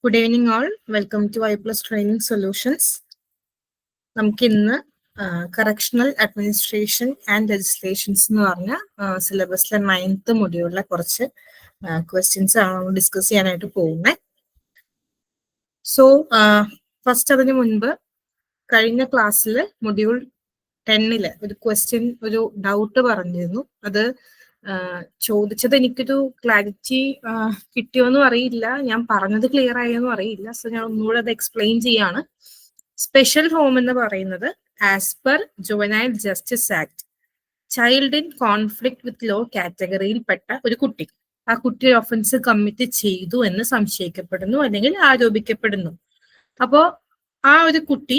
Good evening all. Welcome to I Plus Training Solutions. നമുക്ക് ഇന്ന് correctional administration and legislations എന്ന് പറഞ്ഞ സിലബസിലെ 9th മൊഡ്യൂളിലെ കുറച്ച് ക്വസ്റ്റ്യൻസ് ആണ് ഡിസ്കസ് ചെയ്യാനായിട്ട് പോകുന്നത്. സോ ഫസ്റ്റ് അതിന് മുൻപ് കഴിഞ്ഞ ക്ലാസ്സിൽ മൊഡ്യൂൾ 10 ഒരു ക്വസ്റ്റ്യൻ ഒരു ഡൗട്ട് പറഞ്ഞിരുന്നു. അത് ചോദിച്ചത് എനിക്കൊരു ക്ലാരിറ്റി കിട്ടിയോന്നും അറിയില്ല, ഞാൻ പറഞ്ഞത് ക്ലിയർ ആയോന്നും അറിയില്ല. സോ ഞാൻ ഒന്നുകൂടെ അത് എക്സ്പ്ലെയിൻ ചെയ്യാണ്. സ്പെഷ്യൽ ഹോം എന്ന് പറയുന്നത് as per juvenile justice act child in conflict with law കാറ്റഗറിയിൽപ്പെട്ട ഒരു കുട്ടി, ആ കുട്ടി ഒഫൻസ് കമ്മിറ്റ് ചെയ്തു എന്ന് സംശയിക്കപ്പെടുന്നു അല്ലെങ്കിൽ ആരോപിക്കപ്പെടുന്നു. അപ്പോ ആ ഒരു കുട്ടി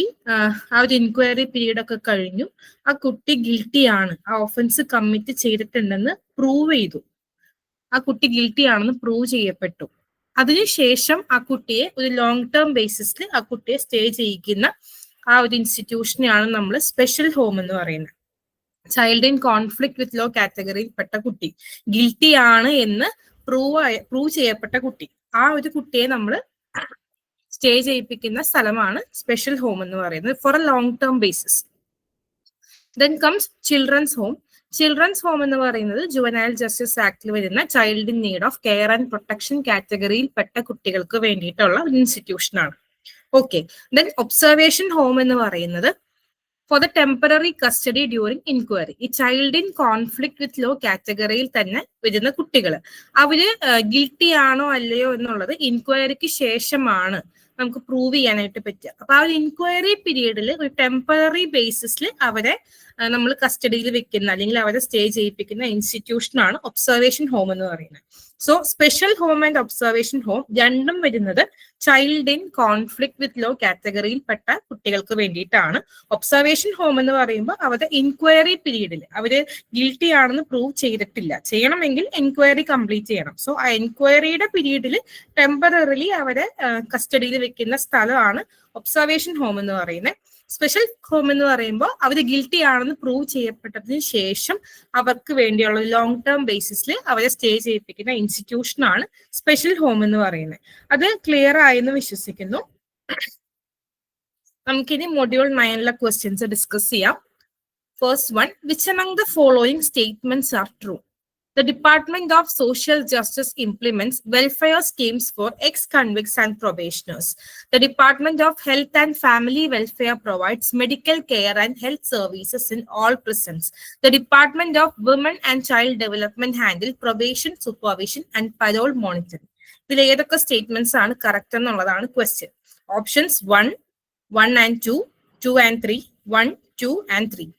ആ ഒരു ഇൻക്വയറി പീരീഡ് ഒക്കെ കഴിഞ്ഞു, ആ കുട്ടി ഗിൽറ്റി ആണ്, ആ ഒഫൻസ് കമ്മിറ്റ് ചെയ്തിട്ടുണ്ടെന്ന് പ്രൂവ് ചെയ്തു, ആ കുട്ടി ഗിൽറ്റി ആണെന്ന് പ്രൂവ് ചെയ്യപ്പെട്ടു. അതിനുശേഷം ആ കുട്ടിയെ ഒരു ലോങ് ടേം ബേസിസിൽ ആ കുട്ടിയെ സ്റ്റേ ചെയ്യിക്കുന്ന ആ ഒരു ഇൻസ്റ്റിറ്റ്യൂഷനെയാണ് നമ്മൾ സ്പെഷ്യൽ ഹോം എന്ന് പറയുന്നത്. Child in conflict with law കാറ്റഗറിയിൽപ്പെട്ട കുട്ടി, ഗിൽറ്റി ആണ് എന്ന് പ്രൂവ് ചെയ്യപ്പെട്ട കുട്ടി, ആ ഒരു കുട്ടിയെ നമ്മൾ സ്റ്റേ ചെയ്യിപ്പിക്കുന്ന സ്ഥലമാണ് സ്പെഷ്യൽ ഹോം എന്ന് പറയുന്നത് for a long term basis. Then comes children's home. Children's home എന്ന് പറയുന്നത് ജുവനൈൽ ജസ്റ്റിസ് ആക്ടിൽ വരുന്ന child in need of care and protection കാറ്റഗറിയിൽപ്പെട്ട കുട്ടികൾക്ക് വേണ്ടിയിട്ടുള്ള ഒരു ഇൻസ്റ്റിറ്റ്യൂഷൻ ആണ്. ഓക്കെ. ദെൻ ഒബ്സർവേഷൻ ഹോം എന്ന് പറയുന്നത് for the temporary custody during inquiry. ഈ child in conflict with law കാറ്റഗറിയിൽ തന്നെ വരുന്ന കുട്ടികൾ, അവര് ഗിൽറ്റി ആണോ അല്ലയോ എന്നുള്ളത് ഇൻക്വയറിക്ക് ശേഷമാണ് നമുക്ക് പ്രൂവ് ചെയ്യാനായിട്ട് പറ്റുക. അപ്പൊ ആ ഒരു ഇൻക്വയറി പീരീഡിൽ ഒരു ടെമ്പററി ബേസിസിൽ അവരെ നമ്മൾ കസ്റ്റഡിയിൽ വെക്കുന്ന അല്ലെങ്കിൽ അവരെ സ്റ്റേ ചെയ്യിപ്പിക്കുന്ന ഇൻസ്റ്റിറ്റ്യൂഷനാണ് ഒബ്സർവേഷൻ ഹോം എന്ന് പറയുന്നത്. So special home and observation home രണ്ടും വരുന്നത് child in conflict with law കാറ്റഗറിയിൽപ്പെട്ട കുട്ടികൾക്ക് വേണ്ടിയിട്ടാണ്. ഒബ്സർവേഷൻ ഹോം എന്ന് പറയുമ്പോൾ അവരുടെ ഇൻക്വയറി പീരീഡിൽ അവര് ഗിൽറ്റി ആണെന്ന് പ്രൂവ് ചെയ്തിട്ടില്ല, ചെയ്യണമെങ്കിൽ എൻക്വയറി കംപ്ലീറ്റ് ചെയ്യണം. സോ ആ എൻക്വയറിയുടെ പീരീഡിൽ ടെമ്പററിലി അവരെ കസ്റ്റഡിയിൽ വെക്കുന്ന സ്ഥലമാണ് ഒബ്സർവേഷൻ ഹോം എന്ന് പറയുന്നത്. സ്പെഷ്യൽ ഹോം എന്ന് പറയുമ്പോൾ അവർ ഗിൽറ്റി ആണെന്ന് പ്രൂവ് ചെയ്യപ്പെട്ടതിന് ശേഷം അവർക്ക് വേണ്ടിയുള്ള ലോങ് ടേം ബേസിസിൽ അവരെ സ്റ്റേ ചെയ്യിപ്പിക്കുന്ന ഇൻസ്റ്റിറ്റ്യൂഷനാണ് സ്പെഷ്യൽ ഹോം എന്ന് പറയുന്നത്. അത് ക്ലിയർ ആയെന്ന് വിശ്വസിക്കുന്നു. നമുക്കിനി മൊഡ്യൂൾ 9 ക്വസ്റ്റ്യൻസ് ഡിസ്കസ് ചെയ്യാം. First one, which among the following statements are true? The Department of Social Justice implements welfare schemes for ex-convicts and probationers. The Department of Health and Family Welfare provides medical care and health services in all prisons. The Department of Women and Child Development handle probation, supervision and parole monitoring. ഇതിൽ ഏതൊക്കെ statements ആണ് correct എന്നുള്ളതാണ് question. Options 1, 1 and 2, 2 and 3, 1, 2 and 3.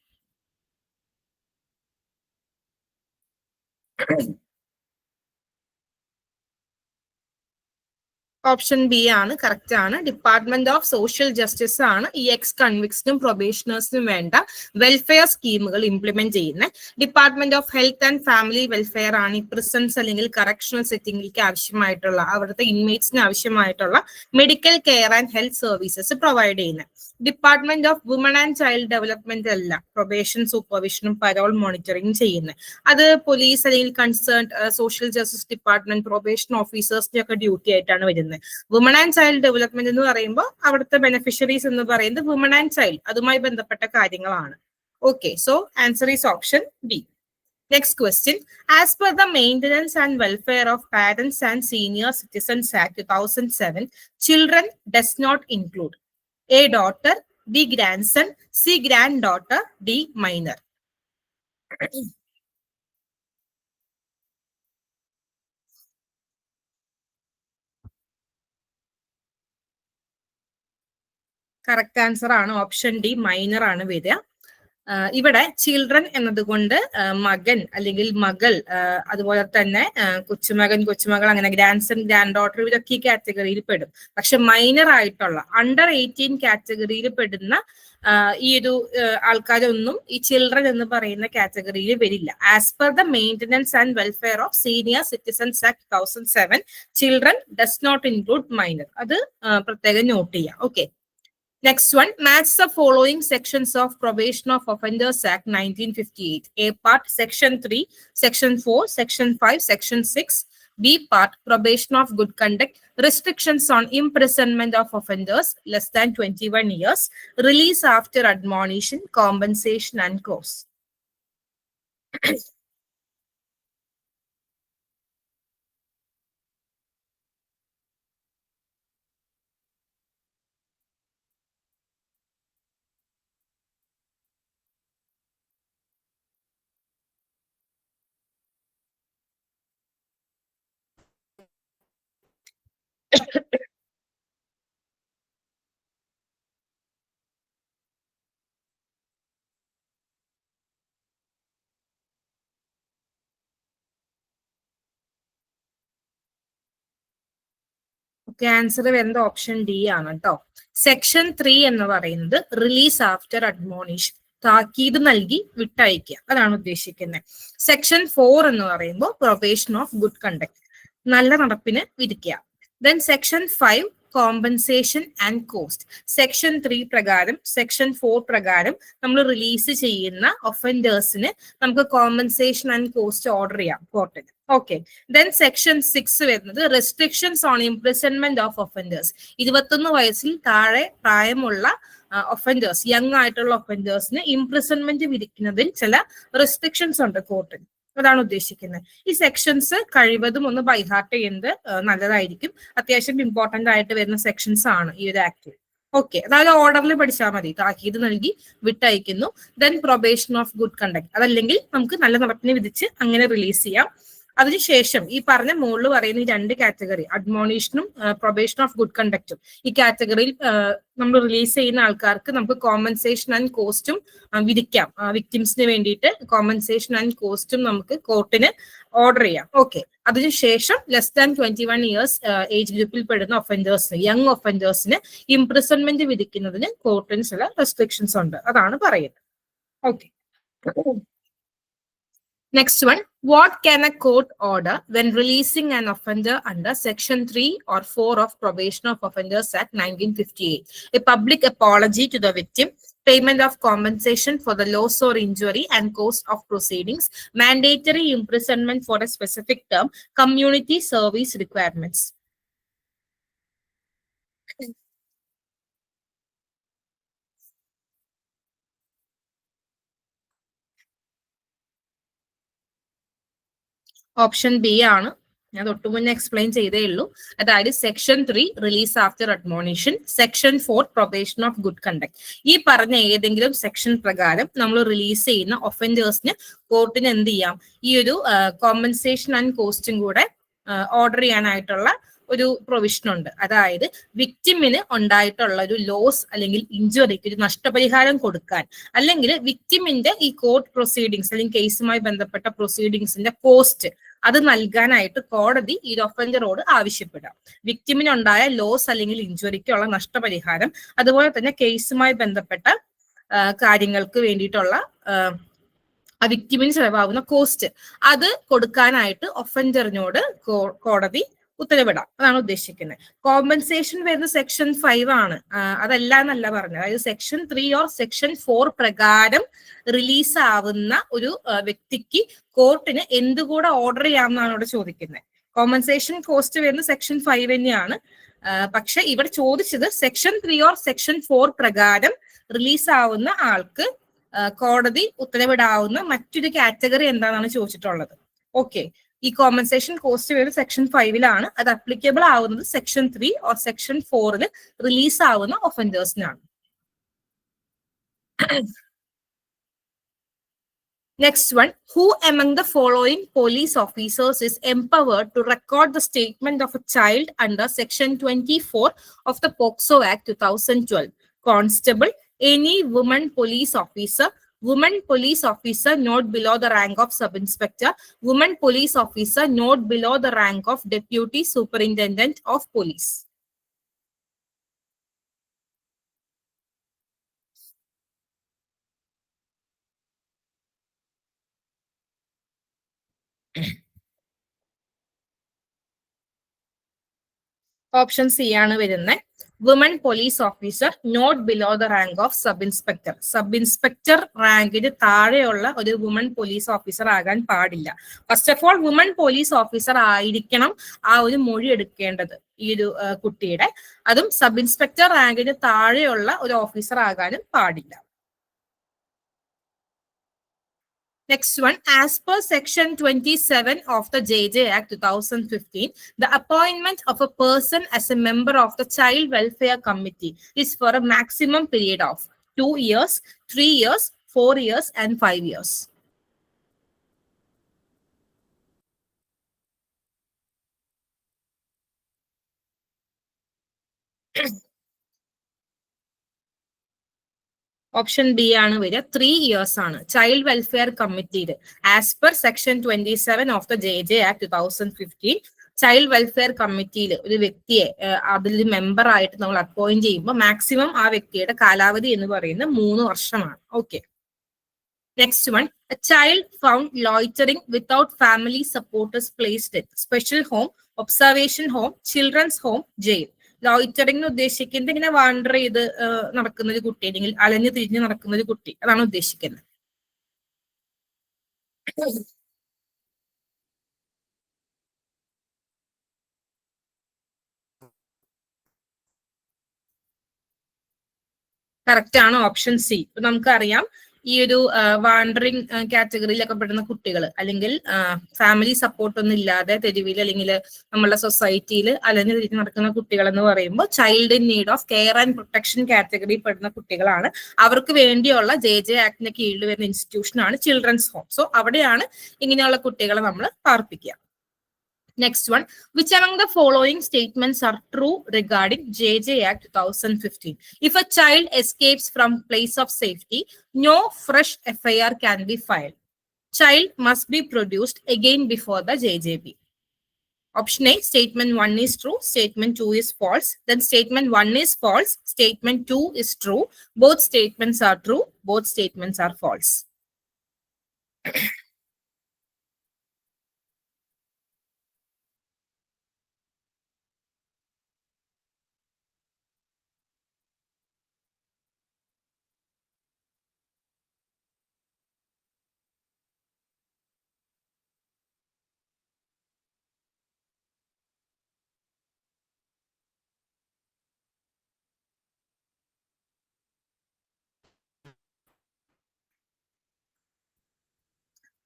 Option B ആണ് correct ആണ്. Department of social justice ആണ് ഈ X കൺവിക്സിനും പ്രൊബേഷണേഴ്സിനും വേണ്ട welfare സ്കീമുകൾ ഇംപ്ലിമെന്റ് ചെയ്യുന്നത്. Department of health and family welfare ആണ് ഈ പ്രിസൺസ് അല്ലെങ്കിൽ കറക്ഷണൽ സെറ്റിംഗിലേക്ക് ആവശ്യമായിട്ടുള്ള അവിടുത്തെ ഇൻമേറ്റ്സിന് ആവശ്യമായിട്ടുള്ള medical care and health services provide ചെയ്യുന്നത്. Department of woman and child development അല്ല പ്രൊബേഷൻ, സൂപ്പർവിഷനും പരോൾ മോണിറ്ററിംഗ് ചെയ്യുന്നത്. അത് പോലീസ് അല്ലെങ്കിൽ concerned social justice department probation ഓഫീസേഴ്സിന്റെ ഒക്കെ ഡ്യൂട്ടി ആയിട്ടാണ് വരുന്നത്. വുമൺ ആൻഡ് ചൈൽഡ് ഡെവലപ്മെന്റ് എന്ന് പറയുമ്പോൾ അവിടുത്തെ ബെനിഫിഷ്യറീസ് എന്ന് പറയുന്നത് വുമൺ ആൻഡ് ചൈൽഡ്, അതുമായി ബന്ധപ്പെട്ട കാര്യങ്ങളാണ്. Okay, so answer is option B. Next question. As per the Maintenance and Welfare of Parents and Senior Citizens Act 2007, children does not include A. daughter, B. grandson, C. granddaughter, D. minor. Correct answer ആണ് option D, minor ആണ് വരിക. ഇവിടെ children എന്നതുകൊണ്ട് മകൻ അല്ലെങ്കിൽ മകൾ, അതുപോലെ തന്നെ കൊച്ചുമകൻ, കൊച്ചുമകൾ, അങ്ങനെ ഗ്രാൻഡ്സൺ, ഗ്രാൻഡ് ഡോട്ടർ, ഇവരൊക്കെ ഈ കാറ്റഗറിയിൽ പെടും. പക്ഷെ മൈനർ ആയിട്ടുള്ള അണ്ടർ 18 കാറ്റഗറിയിൽ പെടുന്ന ഈ ഒരു ആൾക്കാരൊന്നും ഈ ചിൽഡ്രൻ എന്ന് പറയുന്ന കാറ്റഗറിയിൽ വരില്ല. As per the maintenance and welfare of senior citizens act 2007, children does not include minor. അത് പ്രത്യേകം നോട്ട് ചെയ്യാം. Okay. Next one, match the following sections of Probation of Offenders Act 1958. A part, Section 3, Section 4, Section 5, Section 6, B part, probation of good conduct, restrictions on imprisonment of offenders less than 21 years, release after admonition, compensation and cost. Okay, answer വരുന്നത് option D ആണ് കേട്ടോ. Section 3 എന്ന് പറയുന്നത് release after admonition, താക്കീത് നൽകി വിട്ടയക്കുക, അതാണ് ഉദ്ദേശിക്കുന്നത്. Section 4 എന്ന് പറയുമ്പോൾ പ്രൊബേഷൻ ഓഫ് ഗുഡ് കണ്ടക്ട്, നല്ല നടപ്പിന് വിധിക്കുക. Then section 5 compensation and cost. Section 3 പ്രകാരം, സെക്ഷൻ 4 പ്രകാരം നമ്മൾ റിലീസ് ചെയ്യുന്ന ഒഫൻഡേഴ്സിന് നമുക്ക് കോമ്പൻസേഷൻ ആൻഡ് കോസ്റ്റ് ഓർഡർ ചെയ്യാം കോർട്ടിന്. ഓക്കെ, ദെൻ സെക്ഷൻ 6 വരുന്നത് restrictions on imprisonment of offenders. 21 വയസ്സിൽ താഴെ പ്രായമുള്ള ഒഫൻഡേഴ്സ്, യങ് ആയിട്ടുള്ള ഒഫൻഡേഴ്സിന് ഇംപ്രിസൺമെന്റ് വിധിക്കുന്നതിൽ ചില റെസ്ട്രിക്ഷൻസ് ഉണ്ട് കോർട്ടിന്, അതാണ് ഉദ്ദേശിക്കുന്നത്. ഈ സെക്ഷൻസ് കഴിവതും ഒന്ന് ബൈഹാർട്ട് ചെയ്യുന്നത് നല്ലതായിരിക്കും. അത്യാവശ്യം ഇമ്പോർട്ടന്റ് ആയിട്ട് വരുന്ന സെക്ഷൻസ് ആണ് ഈ ഒരു ആക്ടിൽ. ഓക്കെ, അതായത് ഓർഡറിൽ പഠിച്ചാൽ മതി. താക്കീത് നൽകി വിട്ടയക്കുന്നു, then probation of good conduct, അതല്ലെങ്കിൽ നമുക്ക് നല്ല നടപ്പിന് വിധിച്ച് അങ്ങനെ റിലീസ് ചെയ്യാം. അതിനുശേഷം ഈ പറഞ്ഞ മുകളിൽ പറയുന്ന ഈ 2 കാറ്റഗറി, അഡ്മോണിഷനും പ്രൊബേഷൻ ഓഫ് ഗുഡ് കണ്ടക്റ്റും, ഈ കാറ്റഗറിയിൽ നമ്മൾ റിലീസ് ചെയ്യുന്ന ആൾക്കാർക്ക് നമുക്ക് കോമ്പൻസേഷൻ ആൻഡ് കോസ്റ്റും വിധിക്കാം. വിക്ടിംസിന് വേണ്ടിയിട്ട് കോമ്പൻസേഷൻ ആൻഡ് കോസ്റ്റും നമുക്ക് കോർട്ടിന് ഓർഡർ ചെയ്യാം. ഓക്കെ, അതിനുശേഷം ലെസ് ദാൻ 21 ഇയേഴ്സ് ഏജ് ഗ്രൂപ്പിൽ പെടുന്ന ഒഫൻഡേഴ്സിന്, യങ് ഒഫൻഡേഴ്സിന് ഇംപ്രിസൺമെന്റ് വിധിക്കുന്നതിന് കോർട്ടിന് ചില റെസ്ട്രിക്ഷൻസ് ഉണ്ട്, അതാണ് പറയുന്നത്. Okay, next one, what can a court order when releasing an offender under section 3 or 4 of Probation of Offenders Act 1958? A public apology to the victim, payment of compensation for the loss or injury and cost of proceedings, mandatory imprisonment for a specific term, community service requirements. Option B ആണ്. ഞാൻ തൊട്ടു മുന്നേ explain ചെയ്തേ ഉള്ളൂ. അതായത് section 3 release after admonition, section 4 probation of good conduct. ഈ പറഞ്ഞ ഏതെങ്കിലും സെക്ഷൻ പ്രകാരം നമ്മൾ റിലീസ് ചെയ്യുന്ന ഒഫൻഡേഴ്സിന് കോർട്ടിന് എന്ത് ചെയ്യാം, ഈ ഒരു കോമ്പൻസേഷൻ ആൻഡ് കോസ്റ്റും കൂടെ ഓർഡർ ചെയ്യാനായിട്ടുള്ള ഒരു പ്രൊവിഷൻ ഉണ്ട്. അതായത് വിക്ടിമിന് ഉണ്ടായിട്ടുള്ള ഒരു ലോസ് അല്ലെങ്കിൽ ഇഞ്ചുറിക്ക് ഒരു നഷ്ടപരിഹാരം കൊടുക്കാൻ, അല്ലെങ്കിൽ വിക്ടിമിന്റെ ഈ കോർട്ട് പ്രൊസീഡിങ്സ് അല്ലെങ്കിൽ കേസുമായി ബന്ധപ്പെട്ട പ്രൊസീഡിങ്സിന്റെ കോസ്റ്റ് അത് നൽകാനായിട്ട് കോടതി ഈ ഒഫൻഡറോട് ആവശ്യപ്പെടാം. വിക്ടിമിനുണ്ടായ ലോസ് അല്ലെങ്കിൽ ഇഞ്ചുറിക്കുള്ള നഷ്ടപരിഹാരം, അതുപോലെ തന്നെ കേസുമായി ബന്ധപ്പെട്ട കാര്യങ്ങൾക്ക് വേണ്ടിയിട്ടുള്ള ആ വിക്ടിമിന് ചെലവാകുന്ന കോസ്റ്റ് അത് കൊടുക്കാനായിട്ട് ഒഫൻഡറിനോട് കോടതി ഉത്തരവിടാം, അതാണ് ഉദ്ദേശിക്കുന്നത്. കോമ്പൻസേഷൻ വരുന്ന സെക്ഷൻ 5 ആണ്, അതല്ല എന്നല്ല പറഞ്ഞത്. അതായത് സെക്ഷൻ 3 ഓർ സെക്ഷൻ 4 പ്രകാരം റിലീസ് ആവുന്ന ഒരു വ്യക്തിക്ക് കോർട്ടിന് എന്തുകൂടെ ഓർഡർ ചെയ്യാമെന്നാണ് ഇവിടെ ചോദിക്കുന്നത്. കോമ്പൻസേഷൻ കോസ്റ്റ് വരുന്ന സെക്ഷൻ 5 തന്നെയാണ്. പക്ഷെ ഇവിടെ ചോദിച്ചത് സെക്ഷൻ 3 ഓർ സെക്ഷൻ 4 പ്രകാരം റിലീസ് ആവുന്ന ആൾക്ക് കോടതി ഉത്തരവിടാവുന്ന മറ്റൊരു കാറ്റഗറി എന്താണെന്നാണ് ചോദിച്ചിട്ടുള്ളത്. ഓക്കെ, ഈ കോമ്പൻസേഷൻ കോസ്റ്റ് വരുന്നത് സെക്ഷൻ 5 അത് അപ്ലിക്കബിൾ ആവുന്നത് സെക്ഷൻ 3 ഓർ സെക്ഷൻ 4 റിലീസ് ആവുന്ന ഒഫൻഡേഴ്സിനാണ്. Next one, who among the following police officers is empowered to record the statement of a child under section 24 of the POCSO Act 2012? Constable, any woman police officer, woman police officer not below the rank of sub-inspector, woman police officer not below the rank of deputy superintendent of police. Option C ആണ് വരുന്നത്. Woman police officer not below the rank of sub inspector. Sub inspector റാങ്കിന് താഴെയുള്ള ഒരു woman police officer ആകാൻ പാടില്ല. First of all woman police officer ആയിരിക്കണം ആ ഒരു മൊഴി എടുക്കേണ്ടത് ഈ ഒരു കുട്ടിയുടെ. അതും സബ് ഇൻസ്പെക്ടർ റാങ്കിന് താഴെയുള്ള ഒരു ഓഫീസർ ആകാനും പാടില്ല. Next one, as per section 27 of the JJ Act 2015, the appointment of a person as a member of the Child Welfare Committee is for a maximum period of 2 years, 3 years, 4 years, and 5 years. Option B ആണ് വരിക. 3 years ആണ് child welfare കമ്മിറ്റിയിൽ as per section 27 of the JJ Act 2015 child welfare കമ്മിറ്റിയിൽ ഒരു വ്യക്തിയെ അതിൽ member ആയിട്ട് നമ്മൾ അപ്പോയിന്റ് ചെയ്യുമ്പോൾ മാക്സിമം ആ വ്യക്തിയുടെ കാലാവധി എന്ന് പറയുന്നത് 3 വർഷമാണ്. Okay. Next one, A child found loitering without family supporters placed in special home, observation home, children's home, jail. Loitering ഉദ്ദേശിക്കുന്നത് ഇങ്ങനെ വാണ്ടർ ചെയ്ത് നടക്കുന്ന ഒരു കുട്ടി, അല്ലെങ്കിൽ അലഞ്ഞു തിരിഞ്ഞ് നടക്കുന്ന ഒരു കുട്ടി, അതാണ് ഉദ്ദേശിക്കുന്നത്. കറക്റ്റ് ആണ് ഓപ്ഷൻ സി. ഇപ്പൊ നമുക്കറിയാം ഈ ഒരു വാണ്ടറിങ് കാറ്റഗറിയിലൊക്കെ പെടുന്ന കുട്ടികൾ, അല്ലെങ്കിൽ ഫാമിലി സപ്പോർട്ട് ഒന്നും ഇല്ലാതെ തെരുവിൽ അല്ലെങ്കിൽ നമ്മളുടെ സൊസൈറ്റിയിൽ അലഞ്ഞു തിരിഞ്ഞ് നടക്കുന്ന കുട്ടികൾ എന്ന് പറയുമ്പോൾ child in need of care and protection കാറ്റഗറിയിൽ പെടുന്ന കുട്ടികളാണ്. അവർക്ക് വേണ്ടിയുള്ള JJ ആക്ടിന്റെ കീഴിൽ വരുന്ന ഇൻസ്റ്റിറ്റ്യൂഷൻ ആണ് ചിൽഡ്രൻസ് ഹോം. സോ അവിടെയാണ് ഇങ്ങനെയുള്ള കുട്ടികളെ നമ്മൾ പാർപ്പിക്കുക. Next one, which among the following statements are true regarding JJ Act 2015? If a child escapes from place of safety, no fresh FIR can be filed. Child must be produced again before the JJB. Option A, statement 1 is true, statement 2 is false. Then statement 1 is false, statement 2 is true. Both statements are true, both statements are false.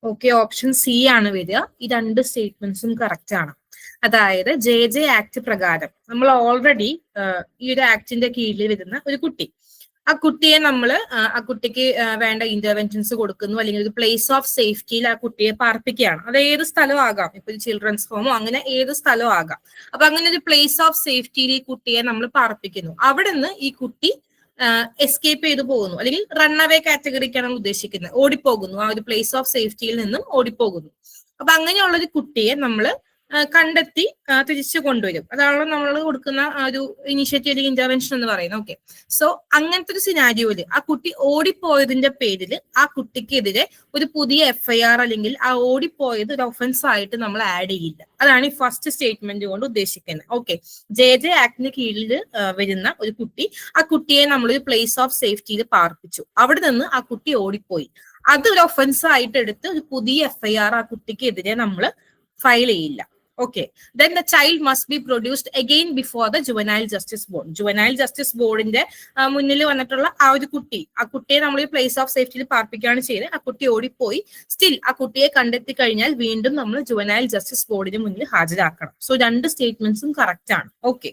Okay, option C ആണ് വരിക. ഈ രണ്ട് സ്റ്റേറ്റ്മെന്റ്സും correct ആണ്. അതായത് JJ act പ്രകാരം നമ്മൾ already ഈ ഒരു ആക്ടിന്റെ കീഴിൽ വരുന്ന ഒരു കുട്ടി, ആ കുട്ടിയെ നമ്മൾ ആ കുട്ടിക്ക് വേണ്ട ഇന്റർവെൻഷൻസ് കൊടുക്കുന്നു, അല്ലെങ്കിൽ ഒരു പ്ലേസ് ഓഫ് സേഫ്റ്റിയിൽ ആ കുട്ടിയെ പാർപ്പിക്കുകയാണ്. അത് ഏത് സ്ഥലവും ആകാം, ഇപ്പൊ ചിൽഡ്രൻസ് ഹോമോ അങ്ങനെ ഏത് സ്ഥലവും ആകാം. അപ്പൊ അങ്ങനെ ഒരു പ്ലേസ് ഓഫ് സേഫ്റ്റിയിൽ ഈ കുട്ടിയെ നമ്മൾ പാർപ്പിക്കുന്നു. അവിടെ നിന്ന് ഈ കുട്ടി എസ്കേപ്പ് ചെയ്തു പോകുന്നു, അല്ലെങ്കിൽ റൺ അവേ കാറ്റഗറിക്കാണ് ഉദ്ദേശിക്കുന്നത്, ഓടിപ്പോകുന്നു, ആ ഒരു പ്ലേസ് ഓഫ് സേഫ്റ്റിയിൽ നിന്നും ഓടിപ്പോകുന്നു. അപ്പൊ അങ്ങനെയുള്ള ഒരു കുട്ടിയെ നമ്മൾ കണ്ടെത്തി തിരിച്ചു കൊണ്ടുവരും. അതാണല്ലോ നമ്മൾ കൊടുക്കുന്ന ഒരു ഇനീഷ്യേറ്റീവ് ഇന്റർവെൻഷൻ എന്ന് പറയുന്നത്. ഓക്കെ, സോ അങ്ങനത്തെ ഒരു സിനാരിയോയില് ആ കുട്ടി ഓടിപ്പോയതിന്റെ പേരിൽ ആ കുട്ടിക്കെതിരെ ഒരു പുതിയ FIR അല്ലെങ്കിൽ ആ ഓടിപ്പോയത് ഒരു ഒഫൻസ് ആയിട്ട് നമ്മൾ ആഡ് ചെയ്യില്ല. അതാണ് ഈ ഫസ്റ്റ് സ്റ്റേറ്റ്മെന്റ് കൊണ്ട് ഉദ്ദേശിക്കുന്നത്. ഓക്കെ, JJ ആക്ടിന് കീഴിൽ വരുന്ന ഒരു കുട്ടി, ആ കുട്ടിയെ നമ്മളൊരു പ്ലേസ് ഓഫ് സേഫ്റ്റിയിൽ പാർപ്പിച്ചു, അവിടെ നിന്ന് ആ കുട്ടി ഓടിപ്പോയി, അത് ഒരു ഒഫൻസ് ആയിട്ട് എടുത്ത് ഒരു പുതിയ FIR ആ കുട്ടിക്കെതിരെ നമ്മൾ ഫയൽ ചെയ്യില്ല. Okay, then the child must be produced again before the juvenile justice board. Juvenile justice boardന്റെ മുന്നിൽ വന്നിട്ടുള്ള ആ ഒരു കുട്ടി, ആ കുട്ടിയെ നമ്മൾ പ്ലേസ് ഓഫ് സേഫ്റ്റിയിൽ പാർപ്പിക്കുകയാണ് ചെയ്തത്. ആ കുട്ടി ഓടിപ്പോയി, സ്റ്റിൽ ആ കുട്ടിയെ കണ്ടെത്തി കഴിഞ്ഞാൽ വീണ്ടും നമ്മൾ ജുവനൈൽ ജസ്റ്റിസ് ബോർഡിന് മുന്നിൽ ഹാജരാക്കണം. സോ രണ്ട് സ്റ്റേറ്റ്മെന്റ്സും കറക്റ്റ് ആണ്. Okay,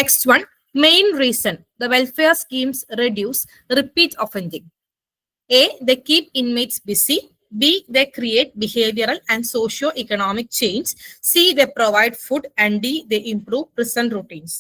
next one, main reason the welfare schemes reduce repeat offending. A, they keep inmates busy. B, they create behavioral and socio-economic change. C, they provide food. And D, they improve prison routines.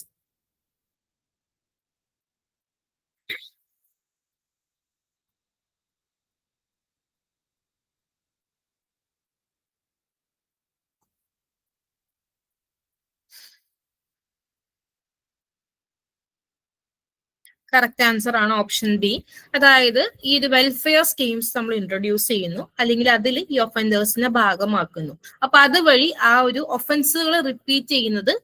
Correct answer ആണ് option B. അതായത് ഈ ഒരു welfare schemes നമ്മൾ introduce ചെയ്യുന്നു, അല്ലെങ്കിൽ അതിൽ ഈ ഒഫൻഡേഴ്സിനെ ഭാഗമാക്കുന്നു. അപ്പൊ അതുവഴി ആ ഒരു ഒഫൻസുകൾ റിപ്പീറ്റ് ചെയ്യുന്നത്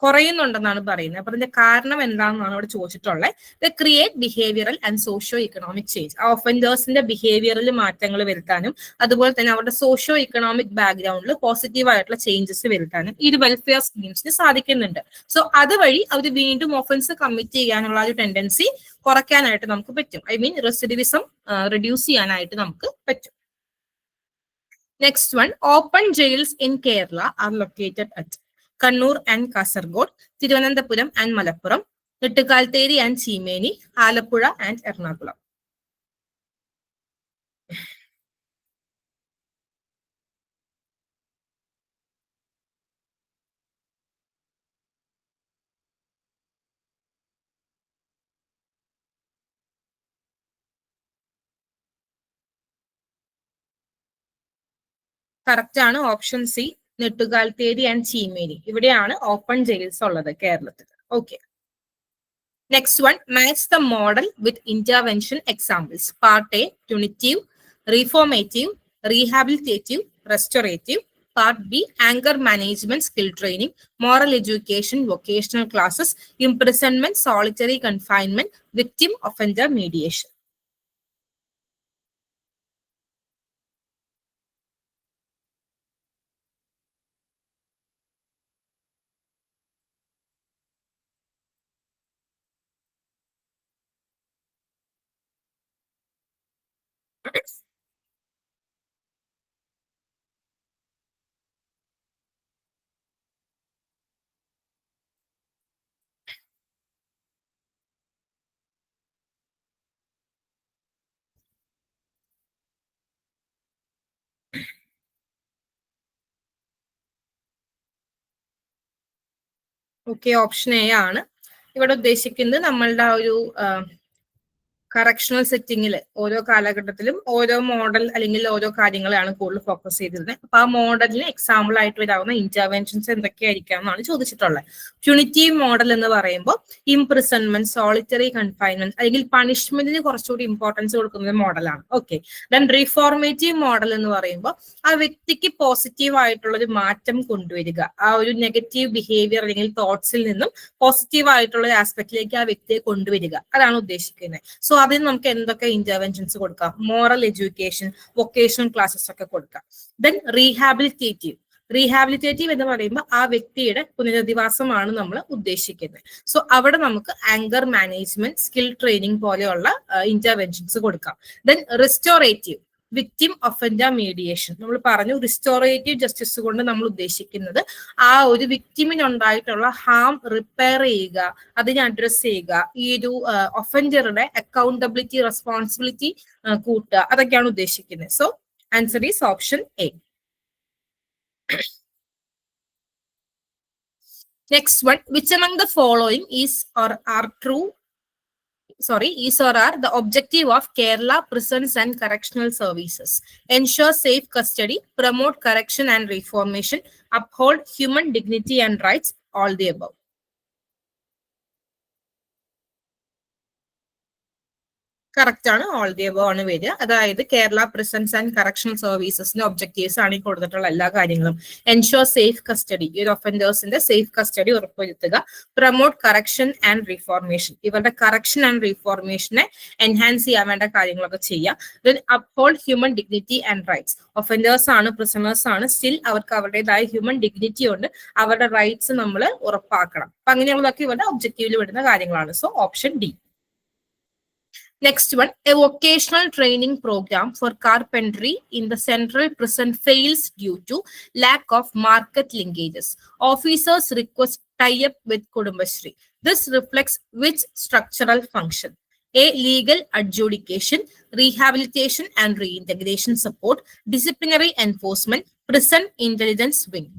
കുറയുന്നുണ്ടെന്നാണ് പറയുന്നത്. അപ്പൊ അതിന്റെ കാരണം എന്താണെന്നാണ് അവിടെ ചോദിച്ചിട്ടുള്ളത്. Create behavioural and socio economic change. ആ ഒഫൻഡേഴ്സിന്റെ ബിഹേവിയറിൽ മാറ്റങ്ങൾ വരുത്താനും അതുപോലെ തന്നെ അവരുടെ സോഷ്യോ ഇക്കണോമിക് ബാക്ക്ഗ്രൗണ്ടിൽ പോസിറ്റീവ് ആയിട്ടുള്ള ചേഞ്ചസ് വരുത്താനും ഈ ഒരു വെൽഫെയർ സ്കീംസിന് സാധിക്കുന്നുണ്ട്. സോ അതുവഴി അവർ വീണ്ടും ഒഫൻസ് കമ്മിറ്റ് ചെയ്യാനുള്ള ഒരു ടെൻഡൻസി കുറയ്ക്കാനായിട്ട് നമുക്ക് പറ്റും. ഐ മീൻ റെസിഡിവിസം റെഡ്യൂസ് ചെയ്യാനായിട്ട് നമുക്ക് പറ്റും. Next one, open jails in Kerala are located at Kannur and Kasaragod, Thiruvananthapuram and Malappuram, Nettukaltheri and Cheemeni, Alappuzha and Ernakulam. Correct ആണ്, option C, Nettukaltheri and Cheemeni. ഇവിടെയാണ് ഓപ്പൺ ജയിൽസ് ഉള്ളത് കേരളത്തിൽ. Okay. Next one, match the model with intervention examples. Part A punitive, reformative, rehabilitative, restorative. Part B anger management skill training, moral education, vocational classes, imprisonment, solitary confinement, victim offender mediation. Okay, option A ആണ് ഇവിടെ ഉദ്ദേശിക്കുന്നത്. നമ്മളുടെ ഒരു correctional സെറ്റിങ്ങിൽ ഓരോ കാലഘട്ടത്തിലും ഓരോ model അല്ലെങ്കിൽ ഓരോ കാര്യങ്ങളെയാണ് കൂടുതൽ ഫോക്കസ് ചെയ്തിരുന്നത്. അപ്പൊ ആ മോഡലിന് എക്സാമ്പിൾ ആയിട്ട് വരാവുന്ന ഇന്റർവെൻഷൻസ് എന്തൊക്കെയായിരിക്കാം എന്നാണ് ചോദിച്ചിട്ടുള്ളത്. പ്യൂണിറ്റീവ് മോഡൽ എന്ന് പറയുമ്പോൾ ഇംപ്രിസൺമെന്റ്, സോളിറ്ററി കൺഫൈൻമെന്റ് അല്ലെങ്കിൽ പണിഷ്മെന്റിന് കുറച്ചുകൂടി ഇമ്പോർട്ടൻസ് കൊടുക്കുന്ന മോഡലാണ്. ഓക്കെ. ദെൻ റീഫോർമേറ്റീവ് മോഡൽ എന്ന് പറയുമ്പോൾ ആ വ്യക്തിക്ക് പോസിറ്റീവ് ആയിട്ടുള്ള ഒരു മാറ്റം കൊണ്ടുവരിക, ആ ഒരു നെഗറ്റീവ് ബിഹേവിയർ അല്ലെങ്കിൽ തോട്ട്സിൽ നിന്നും പോസിറ്റീവ് ആയിട്ടുള്ള ഒരു ആസ്പെക്റ്റിലേക്ക് ആ വ്യക്തിയെ കൊണ്ടുവരിക, അതാണ് ഉദ്ദേശിക്കുന്നത്. സോ അതിന് നമുക്ക് എന്തൊക്കെ ഇന്റർവെൻഷൻസ് കൊടുക്കാം? മോറൽ എഡ്യൂക്കേഷൻ, വൊക്കേഷണൽ ക്ലാസ്സസ് ഒക്കെ കൊടുക്കാം. Then rehabilitative. റീഹാബിലിറ്റേറ്റീവ് എന്ന് പറയുമ്പോൾ ആ വ്യക്തിയുടെ പുനരധിവാസമാണ് നമ്മൾ ഉദ്ദേശിക്കുന്നത്. സോ അവിടെ നമുക്ക് ആങ്കർ മാനേജ്മെന്റ്, സ്കിൽ ട്രെയിനിങ് പോലെയുള്ള ഇന്റർവെൻഷൻസ് കൊടുക്കാം. Then restorative, victim offender mediation. നമ്മൾ പറഞ്ഞു റിസ്റ്റോറേറ്റീവ് ജസ്റ്റിസ് കൊണ്ട് നമ്മൾ ഉദ്ദേശിക്കുന്നത് ആ ഒരു വിക്ടിമിനുണ്ടായിട്ടുള്ള ഹാം റിപ്പയർ ചെയ്യുക, അതിനെ അഡ്രസ് ചെയ്യുക, ഈ ഒരു ഒഫൻഡറുടെ അക്കൗണ്ടബിലിറ്റി, റെസ്പോൺസിബിലിറ്റി കൂട്ടുക, അതൊക്കെയാണ് ഉദ്ദേശിക്കുന്നത്. So answer is option A. Next one, which among the following is or are true is or are the objective of Kerala Prisons and Correctional Services? Ensure safe custody, promote correction and reformation, uphold human dignity and rights, all the above. Correct ആണ്, all the above ആണ് വരിക. അതായത് Kerala prisons and correctional സർവീസസിന്റെ objectives ആണ് ഈ കൊടുത്തിട്ടുള്ള എല്ലാ കാര്യങ്ങളും. എൻഷുർ സേഫ് കസ്റ്റഡി, ഈ ഒരു ഒഫൻഡേഴ്സിന്റെ സേഫ് കസ്റ്റഡി ഉറപ്പുവരുത്തുക. പ്രൊമോട്ട് കറക്ഷൻ ആൻഡ് റീഫോർമേഷൻ, ഇവരുടെ കറക്ഷൻ ആൻഡ് റീഫോർമേഷനെ എൻഹാൻസ് ചെയ്യാൻ വേണ്ട കാര്യങ്ങളൊക്കെ ചെയ്യുക. Then uphold human dignity and rights, offenders ആണ്, പ്രിസണേഴ്സ് ആണ്, സ്റ്റിൽ അവർക്ക് അവരുടേതായ ഹ്യൂമൻ ഡിഗ്നിറ്റി ഉണ്ട്, അവരുടെ റൈറ്റ്സ് നമ്മൾ ഉറപ്പാക്കണം. അപ്പൊ അങ്ങനെയുള്ളതൊക്കെ ഇവരുടെ ഒബ്ജക്റ്റീവിൽ വരുന്ന കാര്യങ്ങളാണ്. So option D. Next one, a vocational training program for carpentry in the central prison fails due to lack of market linkages. Officers request tie-up with Kudumbashri. This reflects which structural function? A, legal adjudication, rehabilitation and reintegration support, disciplinary enforcement, prison intelligence wing.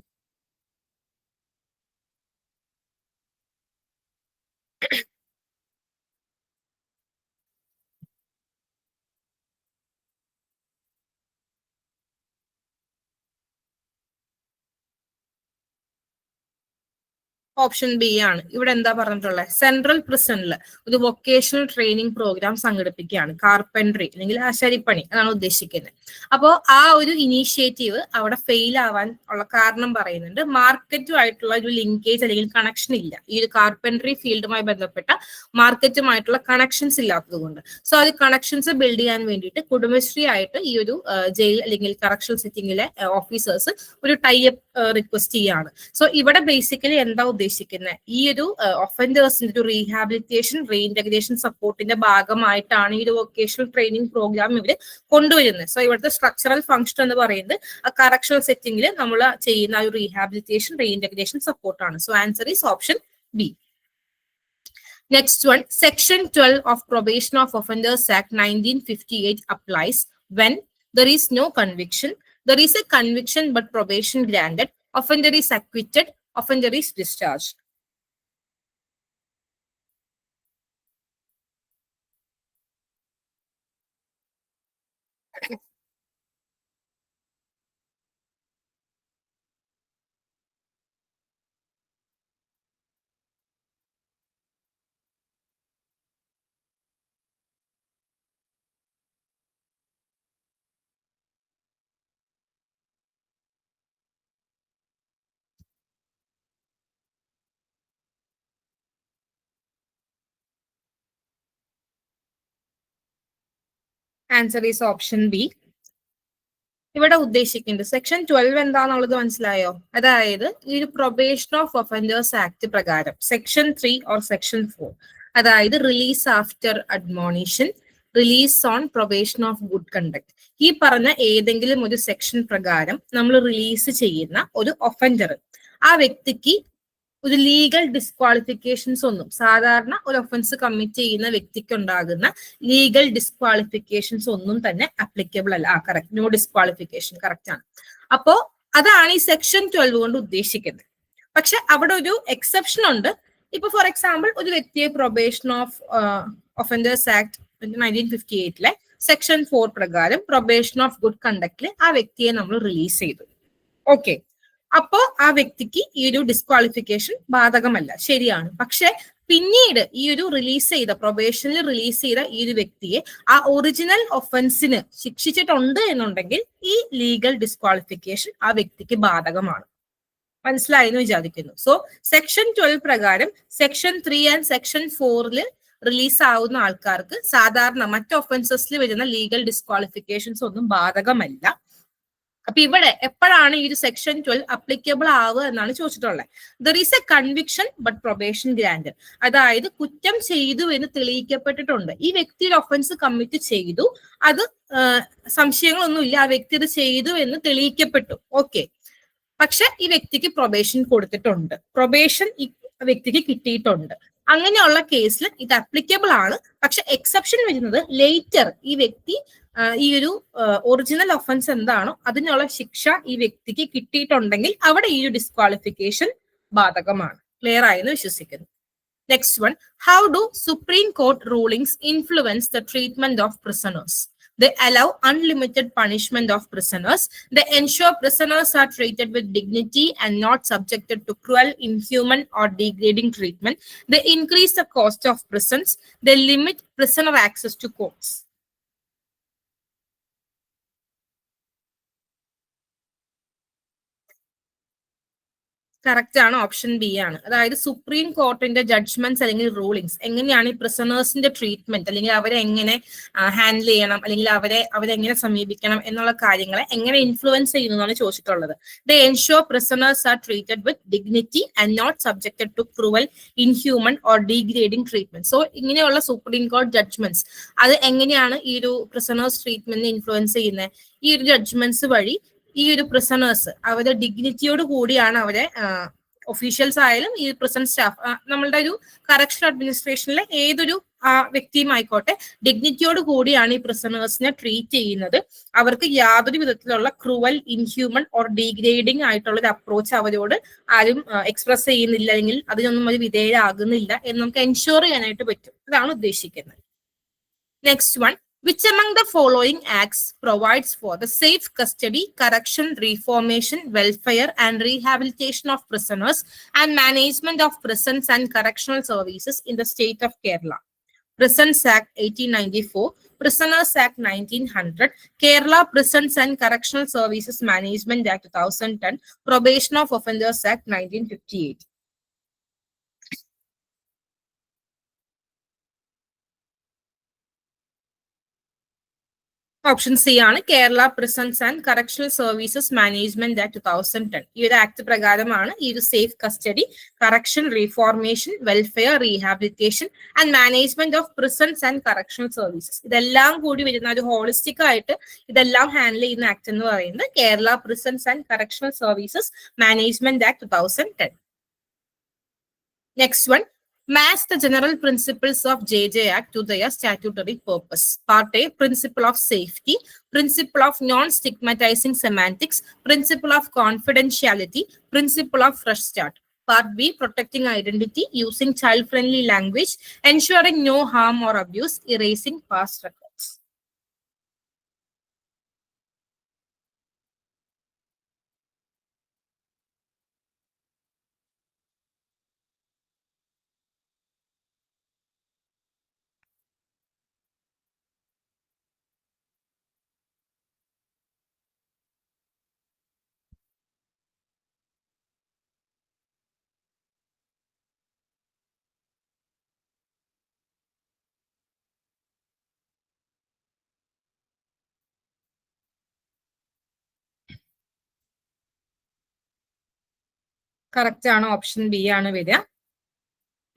Option B ആണ്. ഇവിടെ എന്താ പറഞ്ഞിട്ടുള്ളത്? Central പ്രിസണിൽ ഒരു vocational training programme സംഘടിപ്പിക്കുകയാണ്, carpentry അല്ലെങ്കിൽ ആശാരിപ്പണി, അതാണ് ഉദ്ദേശിക്കുന്നത്. അപ്പോൾ ആ ഒരു ഇനീഷ്യേറ്റീവ് അവിടെ ഫെയിൽ ആവാൻ ഉള്ള കാരണം പറയുന്നുണ്ട്, മാർക്കറ്റുമായിട്ടുള്ള ഒരു ലിങ്കേജ് അല്ലെങ്കിൽ കണക്ഷൻ ഇല്ല. ഈ ഒരു കാർപ്പൻട്രി ഫീൽഡുമായി ബന്ധപ്പെട്ട മാർക്കറ്റുമായിട്ടുള്ള കണക്ഷൻസ് ഇല്ലാത്തത് കൊണ്ട്. സോ അത് കണക്ഷൻസ് ബിൽഡ് ചെയ്യാൻ വേണ്ടിയിട്ട് കുടുംബശ്രീ ആയിട്ട് ഈ ഒരു ജയിൽ അല്ലെങ്കിൽ കറക്ഷണൽ സെറ്റിംഗിലെ ഓഫീസേഴ്സ് ഒരു ടൈ അപ്പ് റിക്വസ്റ്റ് ചെയ്യാണ്. സോ ഇവിടെ ബേസിക്കലി എന്താ ഉദ്ദേശിക്കുന്നത്? ഈ ഒരു ഒഫൻഡേഴ്സിന്റെ ഒരു റീഹാബിലിറ്റേഷൻ റീഇന്റഗ്രേഷൻ സപ്പോർട്ടിന്റെ ഭാഗമായിട്ടാണ് ഈ ഒരു വൊക്കേഷണൽ ട്രെയിനിങ് പ്രോഗ്രാം ഇവര് കൊണ്ടുവരുന്നത്. സോ ഇവിടുത്തെ സ്ട്രക്ചറൽ ഫംഗ്ഷൻ എന്ന് പറയുന്നത് കറക്ഷണൽ സെറ്റിംഗിൽ നമ്മൾ ചെയ്യുന്ന ഒരു റീഹാബിലിറ്റേഷൻ റീഇന്റഗ്രേഷൻ സപ്പോർട്ടാണ്. So answer is option B. Next one, Section 12 of Probation of Offenders Act 1958 applies when there is no conviction, there is a conviction but probation granted, offender is acquitted, offender is discharged. Answer is option B. ഇവിടെ ഉദ്ദേശിക്കുന്നത് section 12 എന്താണെന്നുള്ളത് മനസ്സിലായോ? അതായത് ഈ ഒരു probation of offenders act പ്രകാരം section 3 or section 4, അതായത് release after admonition, release on probation of good conduct, ഈ പറഞ്ഞ ഏതെങ്കിലും ഒരു സെക്ഷൻ പ്രകാരം നമ്മൾ റിലീസ് ചെയ്യുന്ന ഒരു ഒഫൻഡർ, ആ വ്യക്തിക്ക് ഒരു ലീഗൽ ഡിസ്ക്വാളിഫിക്കേഷൻസ് ഒന്നും, സാധാരണ ഒരു ഒഫൻസ് കമ്മിറ്റ് ചെയ്യുന്ന വ്യക്തിക്ക് ഉണ്ടാകുന്ന ലീഗൽ ഡിസ്ക്വാളിഫിക്കേഷൻസ് ഒന്നും തന്നെ അപ്ലിക്കബിൾ അല്ല. കറക്റ്റ്, നോ ഡിസ്ക്വാളിഫിക്കേഷൻ, കറക്റ്റ് ആണ്. അപ്പോ അതാണ് ഈ സെക്ഷൻ 12 കൊണ്ട് ഉദ്ദേശിക്കുന്നത്. പക്ഷെ അവിടെ ഒരു എക്സെപ്ഷൻ ഉണ്ട്. ഇപ്പൊ ഫോർ എക്സാമ്പിൾ ഒരു വ്യക്തിയെ probation of offenders act 1958 section 4 പ്രകാരം പ്രൊബേഷൻ ഓഫ് ഗുഡ് കണ്ടക്റ്റില് ആ വ്യക്തിയെ നമ്മൾ റിലീസ് ചെയ്തു. ഓക്കെ, അപ്പോ ആ വ്യക്തിക്ക് ഈ ഒരു ഡിസ്ക്വാളിഫിക്കേഷൻ ബാധകമല്ല, ശരിയാണ്. പക്ഷെ പിന്നീട് ഈ ഒരു റിലീസ് ചെയ്ത, പ്രൊബേഷനിൽ റിലീസ് ചെയ്ത ഈ ഒരു വ്യക്തിയെ ആ ഒറിജിനൽ ഒഫൻസിന് ശിക്ഷിച്ചിട്ടുണ്ട് എന്നുണ്ടെങ്കിൽ ഈ ലീഗൽ ഡിസ്ക്വാളിഫിക്കേഷൻ ആ വ്യക്തിക്ക് ബാധകമാണ്. മനസ്സിലായെന്ന് വിചാരിക്കുന്നു. സോ സെക്ഷൻ 12 പ്രകാരം സെക്ഷൻ 3 ആൻഡ് സെക്ഷൻ 4 റിലീസ് ആവുന്ന ആൾക്കാർക്ക് സാധാരണ മറ്റ് ഒഫൻസസിൽ വരുന്ന ലീഗൽ ഡിസ്ക്വാളിഫിക്കേഷൻസ് ഒന്നും ബാധകമല്ല. അപ്പൊ ഇവിടെ എപ്പോഴാണ് ഈ ഒരു സെക്ഷൻ 12 അപ്ലിക്കബിൾ ആവുക എന്നാണ് ചോദിച്ചിട്ടുള്ളത്. There is A conviction but probation grand, അതായത് കുറ്റം ചെയ്തു എന്ന് തെളിയിക്കപ്പെട്ടിട്ടുണ്ട്. ഈ വ്യക്തി ഒരു ഒഫൻസ് കമ്മിറ്റ് ചെയ്തു, അത് സംശയങ്ങളൊന്നുമില്ല, ആ വ്യക്തി അത് ചെയ്തു എന്ന് തെളിയിക്കപ്പെട്ടു. ഓക്കെ, പക്ഷെ ഈ വ്യക്തിക്ക് പ്രൊബേഷൻ കൊടുത്തിട്ടുണ്ട്, പ്രൊബേഷൻ ഈ വ്യക്തിക്ക് കിട്ടിയിട്ടുണ്ട്. അങ്ങനെയുള്ള കേസിൽ ഇത് അപ്ലിക്കബിൾ ആണ്. പക്ഷെ എക്സെപ്ഷൻ വരുന്നത് ലേറ്റർ ഈ വ്യക്തി ഈ ഒരു ഒറിജിനൽ ഒഫൻസ് എന്താണോ അതിനുള്ള ശിക്ഷ ഈ വ്യക്തിക്ക് കിട്ടിയിട്ടുണ്ടെങ്കിൽ അവിടെ ഈ ഒരു ഡിസ്ക്വാളിഫിക്കേഷൻ ബാധകമാണ്. ക്ലിയർ ആയെന്ന് വിശ്വസിക്കുന്നു. Next one, how do supreme court rulings influence the treatment of prisoners? They allow unlimited punishment of prisoners. They ensure prisoners are treated with dignity and not subjected to cruel, inhuman, or degrading treatment. They increase the cost of prisons. They limit prisoner access to courts. Correct ആണ്, option B ആണ്. അതായത് supreme കോർട്ടിന്റെ judgements അല്ലെങ്കിൽ rulings എങ്ങനെയാണ് ഈ പ്രിസണേഴ്സിന്റെ treatment അല്ലെങ്കിൽ അവരെ എങ്ങനെ handle ചെയ്യണം അല്ലെങ്കിൽ അവരെങ്ങനെ സമീപിക്കണം എന്നുള്ള കാര്യങ്ങളെ എങ്ങനെ ഇൻഫ്ലുവൻസ് ചെയ്യുന്നു എന്നാണ് ചോദിച്ചിട്ടുള്ളത്. They ensure prisoners are treated with dignity and not subjected to cruel, inhuman or degrading treatment. So ഇങ്ങനെയുള്ള സുപ്രീം കോർട്ട് ജഡ്ജ്മെന്റ്സ് അത് എങ്ങനെയാണ് ഈ ഒരു പ്രിസണേഴ്സ് ട്രീറ്റ്മെന്റിനെ ഇൻഫ്ലുവൻസ് ചെയ്യുന്നത്? ഈ ഒരു ജഡ്ജ്മെന്റ്സ് വഴി ഈ ഒരു പ്രിസണേഴ്സ് അവരുടെ ഡിഗ്നിറ്റിയോട് കൂടിയാണ് അവരെ, ഒഫീഷ്യൽസ് ആയാലും ഈ പ്രിസൺ സ്റ്റാഫ്, നമ്മളുടെ ഒരു കറക്ഷൻ അഡ്മിനിസ്ട്രേഷനിലെ ഏതൊരു വ്യക്തിയും ആയിക്കോട്ടെ, ഡിഗ്നിറ്റിയോട് കൂടിയാണ് ഈ പ്രിസണേഴ്സിനെ ട്രീറ്റ് ചെയ്യുന്നത്. അവർക്ക് യാതൊരു വിധത്തിലുള്ള ക്രൂവൽ, ഇൻഹ്യൂമൻ ഓർ ഡീഗ്രേഡിംഗ് ആയിട്ടുള്ള ഒരു അപ്രോച്ച് അവരോട് ആരും എക്സ്പ്രസ് ചെയ്യുന്നില്ല അല്ലെങ്കിൽ അതിനൊന്നും അവർ വിധേയരാകുന്നില്ല എന്ന് നമുക്ക് എൻഷുർ ചെയ്യാനായിട്ട് പറ്റും. അതാണ് ഉദ്ദേശിക്കുന്നത്. Next one, Which among the following acts provides for the safe custody, correction, reformation, welfare, and rehabilitation of prisoners and management of prisons and correctional services in the state of Kerala? Prisons Act 1894, Prisoners Act 1900, Kerala Prisons and Correctional Services Management Act 2010, Probation of Offenders Act 1958. Option C ആണ് Kerala prisons and correctional services management act 2010. ഈ ഒരു act പ്രകാരമാണ് ഈ ഒരു safe custody, correction, reformation, welfare, rehabilitation and management of prisons and correctional services ഇതെല്ലാം കൂടി വരുന്ന ഒരു ഹോളിസ്റ്റിക് ആയിട്ട് ഇതെല്ലാം ഹാൻഡിൽ ചെയ്യുന്ന ആക്ട് എന്ന് പറയുന്നത് Kerala prisons and correctional services management act 2010. Next one, match the general principles of JJ Act to their statutory purpose. Part A, principle of safety, principle of non-stigmatizing semantics, principle of confidentiality, principle of fresh start. Part B, protecting identity using child-friendly language, ensuring no harm or abuse, erasing past records. Correct ആണ്, option B ആണ് വരിക.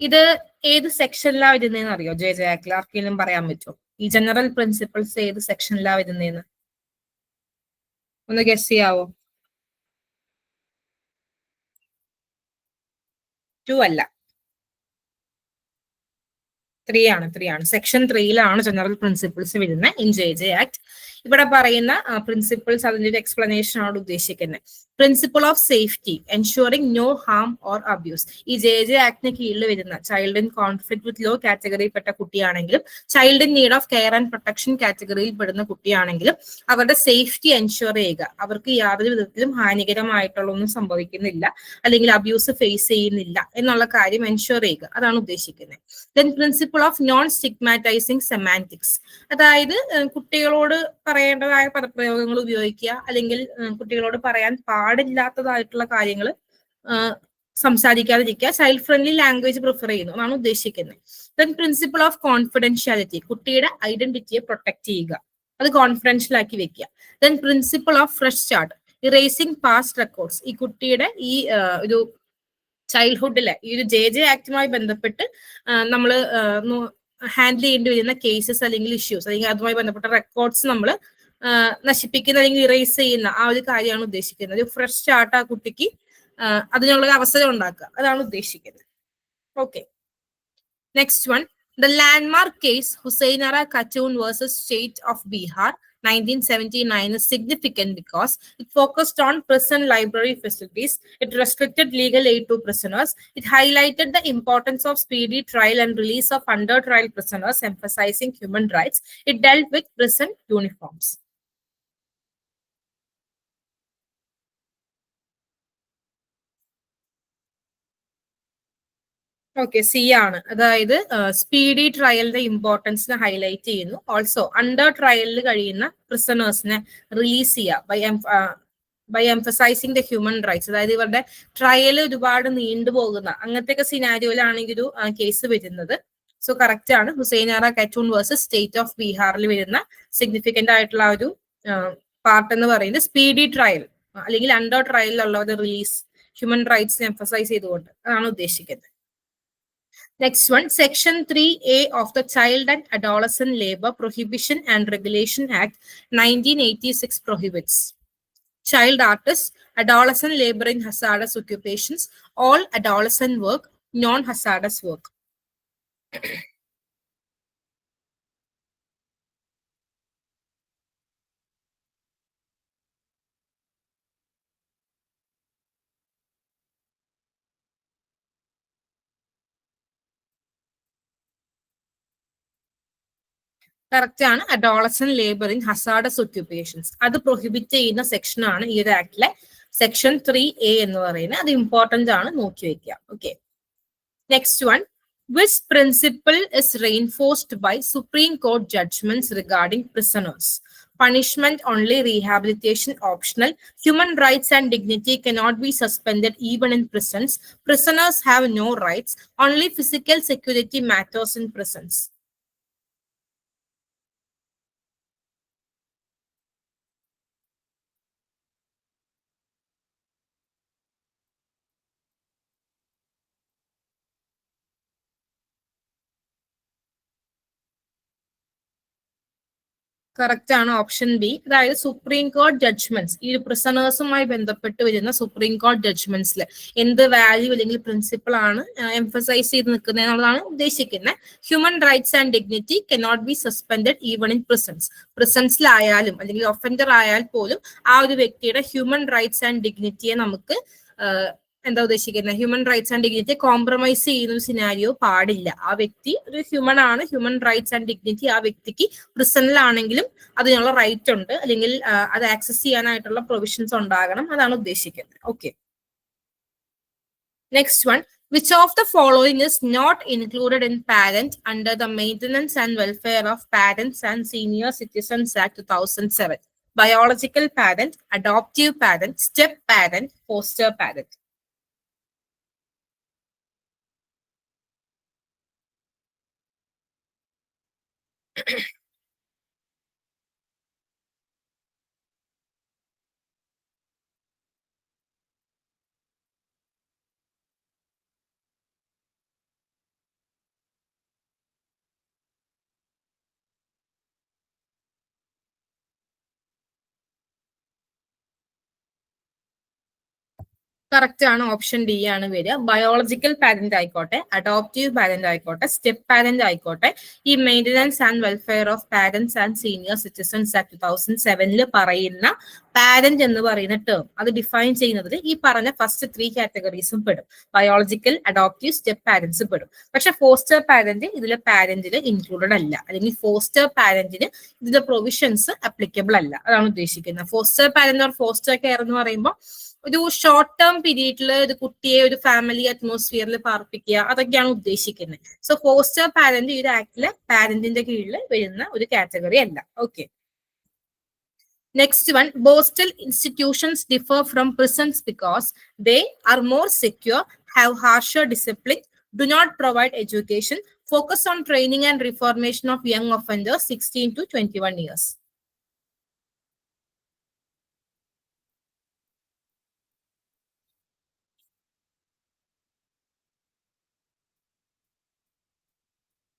ഇത് ഏത് സെക്ഷനിലാ വരുന്നതെന്ന് അറിയോ J J ആക്ടിൽ? ആർക്കെങ്കിലും പറയാൻ പറ്റുമോ ഈ ജനറൽ പ്രിൻസിപ്പിൾസ് ഏത് സെക്ഷനിലാ വരുന്നതെന്ന്? ഒന്ന് ഗസ് ചെയ്യാവോ? 2 അല്ല, 3 ആണ്. സെക്ഷൻ 3യിലാണ് ജനറൽ പ്രിൻസിപ്പിൾസ് വരുന്നത് ഇൻ ജെ ജെ ആക്ട്. ഇവിടെ പറയുന്ന പ്രിൻസിപ്പിൾസ് അതിന്റെ ഒരു എക്സ്പ്ലനേഷൻ ആണ് ഉദ്ദേശിക്കുന്നത്. Principle of safety, ensuring no harm or abuse. ഈ ജെ ജെ ആക്ടിന് കീഴിൽ വരുന്ന child in conflict with law കാറ്റഗറിയിൽപ്പെട്ട കുട്ടിയാണെങ്കിലും child in need of care and protection കാറ്റഗറിയിൽ പെടുന്ന കുട്ടിയാണെങ്കിലും അവരുടെ സേഫ്റ്റി എൻഷുർ ചെയ്യുക, അവർക്ക് യാതൊരു വിധത്തിലും ഹാനികരമായിട്ടുള്ള ഒന്നും സംഭവിക്കുന്നില്ല അല്ലെങ്കിൽ അബ്യൂസ് ഫേസ് ചെയ്യുന്നില്ല എന്നുള്ള കാര്യം എൻഷുർ ചെയ്യുക, അതാണ് ഉദ്ദേശിക്കുന്നത്. Then principle of non stigmatising semantics, അതായത് കുട്ടികളോട് പറയേണ്ടതായ പദപ്രയോഗങ്ങൾ ഉപയോഗിക്കുക അല്ലെങ്കിൽ കുട്ടികളോട് പറയാൻ പാടില്ലാത്തതായിട്ടുള്ള കാര്യങ്ങൾ സംസാരിക്കാതിരിക്കുക, ചൈൽഡ് ഫ്രണ്ട്ലി ലാംഗ്വേജ് പ്രിഫർ ചെയ്യുന്നു എന്നാണ് ഉദ്ദേശിക്കുന്നത്. ദെൻ പ്രിൻസിപ്പിൾ ഓഫ് കോൺഫിഡൻഷ്യാലിറ്റി, കുട്ടിയുടെ ഐഡന്റിറ്റിയെ പ്രൊട്ടക്ട് ചെയ്യുക, അത് കോൺഫിഡൻഷ്യൽ ആക്കി വെക്കുക. Then principle of fresh start, erasing past records, ഈ കുട്ടിയുടെ ഈ ഒരു ചൈൽഡ്ഹുഡിലെ ഈ ഒരു ജെ ജെ ആക്ടുമായി ബന്ധപ്പെട്ട് നമ്മൾ ഹാൻഡിൽ ചെയ്യേണ്ടി വരുന്ന കേസസ് അല്ലെങ്കിൽ ഇഷ്യൂസ് അല്ലെങ്കിൽ അതുമായി ബന്ധപ്പെട്ട റെക്കോർഡ്സ് നമ്മൾ നശിപ്പിക്കുന്ന അല്ലെങ്കിൽ ഇറേസ് ചെയ്യുന്ന ആ ഒരു കാര്യമാണ് ഉദ്ദേശിക്കുന്നത്. ഒരു ഫ്രഷ് സ്റ്റാർട്ട് ആ കുട്ടിക്ക് അതിനുള്ള അവസരം ഉണ്ടാക്കുക, അതാണ് ഉദ്ദേശിക്കുന്നത്. Okay, next one, the landmark case Husainara Khatun versus State of Bihar 1979 is significant because it focused on prison library facilities, it restricted legal aid to prisoners, it highlighted the importance of speedy trial and release of under trial prisoners, emphasizing human rights, it dealt with prison uniforms. ഓക്കെ, C ആണ്. അതായത് speedy ട്രയലിന്റെ ഇമ്പോർട്ടൻസിനെ highlight ചെയ്യുന്നു. Also under ട്രയലിൽ കഴിയുന്ന പ്രിസണേഴ്സിനെ release ചെയ്യുക by emphasising the human rights. അതായത് ഇവരുടെ ട്രയൽ ഒരുപാട് നീണ്ടുപോകുന്ന അങ്ങനത്തെ സിനാരിയോയിലാണെങ്കിൽ ഒരു കേസ് വരുന്നത്. സോ കറക്റ്റ് ആണ്. Hussainara Khatoon versus state of ബീഹാറിൽ വരുന്ന സിഗ്നിഫിക്കന്റ് ആയിട്ടുള്ള ഒരു പാർട്ട് എന്ന് പറയുന്നത് സ്പീഡി ട്രയൽ അല്ലെങ്കിൽ അണ്ടർ ട്രയലിലുള്ളവരുടെ റിലീസ്, ഹ്യൂമൻ റൈറ്റ്സ് എംഫസൈസ് ചെയ്തുകൊണ്ട് അതാണ് ഉദ്ദേശിക്കുന്നത്. Next one, Section 3A of the Child and Adolescent Labor Prohibition and Regulation Act 1986 prohibits child artists, adolescent labor in hazardous occupations, all adolescent work, non-hazardous work. Correct ആണ്. Adolescent labour in hazardous occupations അത് prohibit ചെയ്യുന്ന section ആണ് ഈ ഒരു ആക്ടിലെ section 3A എന്ന് പറയുന്നത്. അത് important ആണ്, നോക്കി വെക്കുക. Okay, next one. Which principle is reinforced by Supreme Court judgments regarding prisoners? Punishment only, rehabilitation optional, human rights and dignity cannot be suspended even in prisons, prisoners have no rights, only physical security matters in prisons. Correct ആണ് option B. അതായത് supreme കോടതി judgements, ഈ പ്രിസണേഴ്സുമായി ബന്ധപ്പെട്ട് വരുന്ന supreme കോടതി ജഡ്ജ്മെന്റ്സിൽ എന്ത് value അല്ലെങ്കിൽ principle ആണ് എംഫസൈസ് ചെയ്ത് നിൽക്കുന്നത് എന്നുള്ളതാണ് ഉദ്ദേശിക്കുന്നത്. Human rights and dignity cannot be suspended even in prisons. പ്രിസൺസിലായാലും അല്ലെങ്കിൽ ഒഫൻഡർ ആയാൽ പോലും ആ ഒരു വ്യക്തിയുടെ ഹ്യൂമൻ റൈറ്റ്സ് ആൻഡ് ഡിഗ്നിറ്റിയെ നമുക്ക് എന്താ ഉദ്ദേശിക്കുന്നത്, human rights and dignity compromise ചെയ്യുന്ന ഒരു സിനാരിയോ പാടില്ല. ആ വ്യക്തി ഒരു ഹ്യൂമൻ ആണ്, ഹ്യൂമൻ റൈറ്റ്സ് ആൻഡ് ഡിഗ്നിറ്റി ആ വ്യക്തിക്ക് പ്രിസണിലാണെങ്കിലും അതിനുള്ള റൈറ്റ് ഉണ്ട്, അല്ലെങ്കിൽ അത് ആക്സസ് ചെയ്യാനായിട്ടുള്ള പ്രൊവിഷൻസ് ഉണ്ടാകണം, അതാണ് ഉദ്ദേശിക്കുന്നത്. Okay, next one. Which of the following is not included in parent under the Maintenance and Welfare of Parents and Senior Citizens Act 2007? Biological parent, adoptive parent, step parent, foster parent. Correct ആണ്, option D ആണ് വരിക. Biological parent ആയിക്കോട്ടെ, adoptive parent ആയിക്കോട്ടെ, step parent ആയിക്കോട്ടെ, ഈ maintenance and welfare of parents and senior citizens act 2007 പറയുന്ന parent എന്ന് പറയുന്ന ടേം അത് ഡിഫൈൻ ചെയ്യുന്നതിൽ ഈ പറഞ്ഞ ഫസ്റ്റ് 3 കാറ്റഗറീസും പെടും. ബയോളജിക്കൽ, അഡോപ്റ്റീവ്, സ്റ്റെപ്പ് പാരന്റ്സ് പെടും. പക്ഷെ ഫോസ്റ്റർ പാരന്റ് ഇതിലെ പാരന്റിൽ ഇൻക്ലൂഡഡ് അല്ല, അല്ലെങ്കിൽ ഫോസ്റ്റർ പാരന്റിന് ഇതിലെ പ്രൊവിഷൻസ് അപ്ലിക്കബിൾ അല്ല, അതാണ് ഉദ്ദേശിക്കുന്നത്. Foster parent or foster care എന്ന് പറയുമ്പോൾ ഒരു ഷോർട്ട് ടേം പീരീഡിൽ ഒരു കുട്ടിയെ ഒരു ഫാമിലി അറ്റ്മോസ്ഫിയറിൽ പാർപ്പിക്കുക, അതൊക്കെയാണ് ഉദ്ദേശിക്കുന്നത്. സോ ഫോസ്റ്റർ പാരന്റ് ഈ ഒരു ആക്ടിലെ പാരന്റിന്റെ കീഴിൽ വരുന്ന ഒരു കാറ്റഗറി അല്ല. Okay, next one. Postal institutions differ from prisons because they are more secure, have harsher discipline, do not provide education, focus on training and reformation of young offenders 16 to 21 years.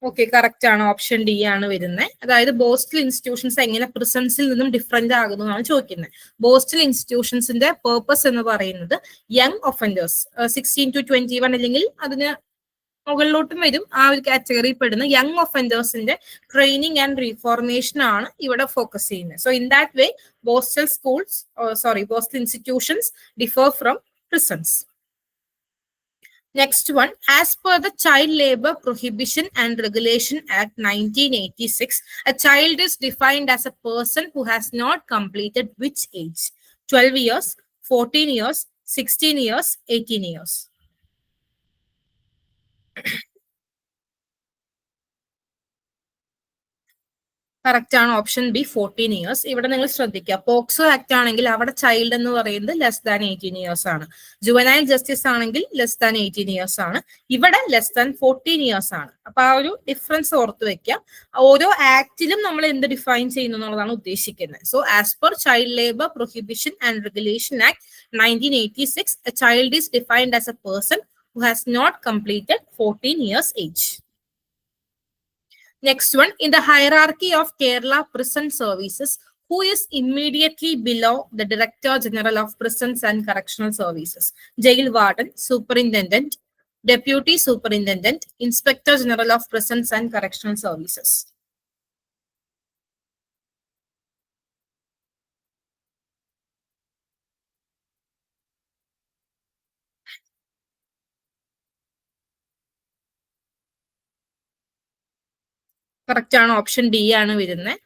Okay, correct ആണ്, option D ആണ് വരുന്നത്. അതായത് borstal institutions എങ്ങനെ പ്രിസൺസിൽ നിന്നും different ആകുന്നു എന്നാണ് ചോദിക്കുന്നത്. Borstal ഇൻസ്റ്റിറ്റ്യൂഷൻസിന്റെ purpose എന്ന് പറയുന്നത് യങ് ഒഫൻഡേഴ്സ് 16 to 21 അല്ലെങ്കിൽ അതിന് മുകളിലോട്ടും വരും, ആ ഒരു കാറ്റഗറിയിൽ പെടുന്ന യങ് ഒഫൻഡേഴ്സിന്റെ ട്രെയിനിങ് ആൻഡ് റീഫോർമേഷൻ ആണ് ഇവിടെ ഫോക്കസ് ചെയ്യുന്നത്. So in that way borstal institutions differ from prisons. Next one. As per the Child Labor Prohibition and Regulation Act 1986, a child is defined as a person who has not completed which age? 12 years, 14 years, 16 years, 18 years. Correct ആണ്, option B 14 years. ഇവിടെ നിങ്ങൾ ശ്രദ്ധിക്കുക, POCSO act ആണെങ്കിൽ അവിടെ child എന്ന് പറയുന്നത് less than 18 years ആണ്. Juvenile justice ആണെങ്കിൽ ലെസ് ദാൻ 18 ഇയേഴ്സ് ആണ്. ഇവിടെ ലെസ് ദാൻ 14 ഇയേഴ്സ് ആണ്. അപ്പൊ ആ ഒരു ഡിഫറൻസ് ഓർത്ത് വെക്കുക. ഓരോ ആക്ടിലും നമ്മൾ എന്ത് ഡിഫൈൻ ചെയ്യുന്നു എന്നുള്ളതാണ് ഉദ്ദേശിക്കുന്നത്. So as per child labour prohibition and regulation act 1986, a child is defined as a person who has not completed 14 years age. Next one. In the hierarchy of Kerala prison services, who is immediately below the Director General of Prisons and Correctional Services? Jail Warden, Superintendent, Deputy Superintendent, Inspector General of Prisons and Correctional Services. Correct ആണ്, option D ആണ് വരുന്നത്.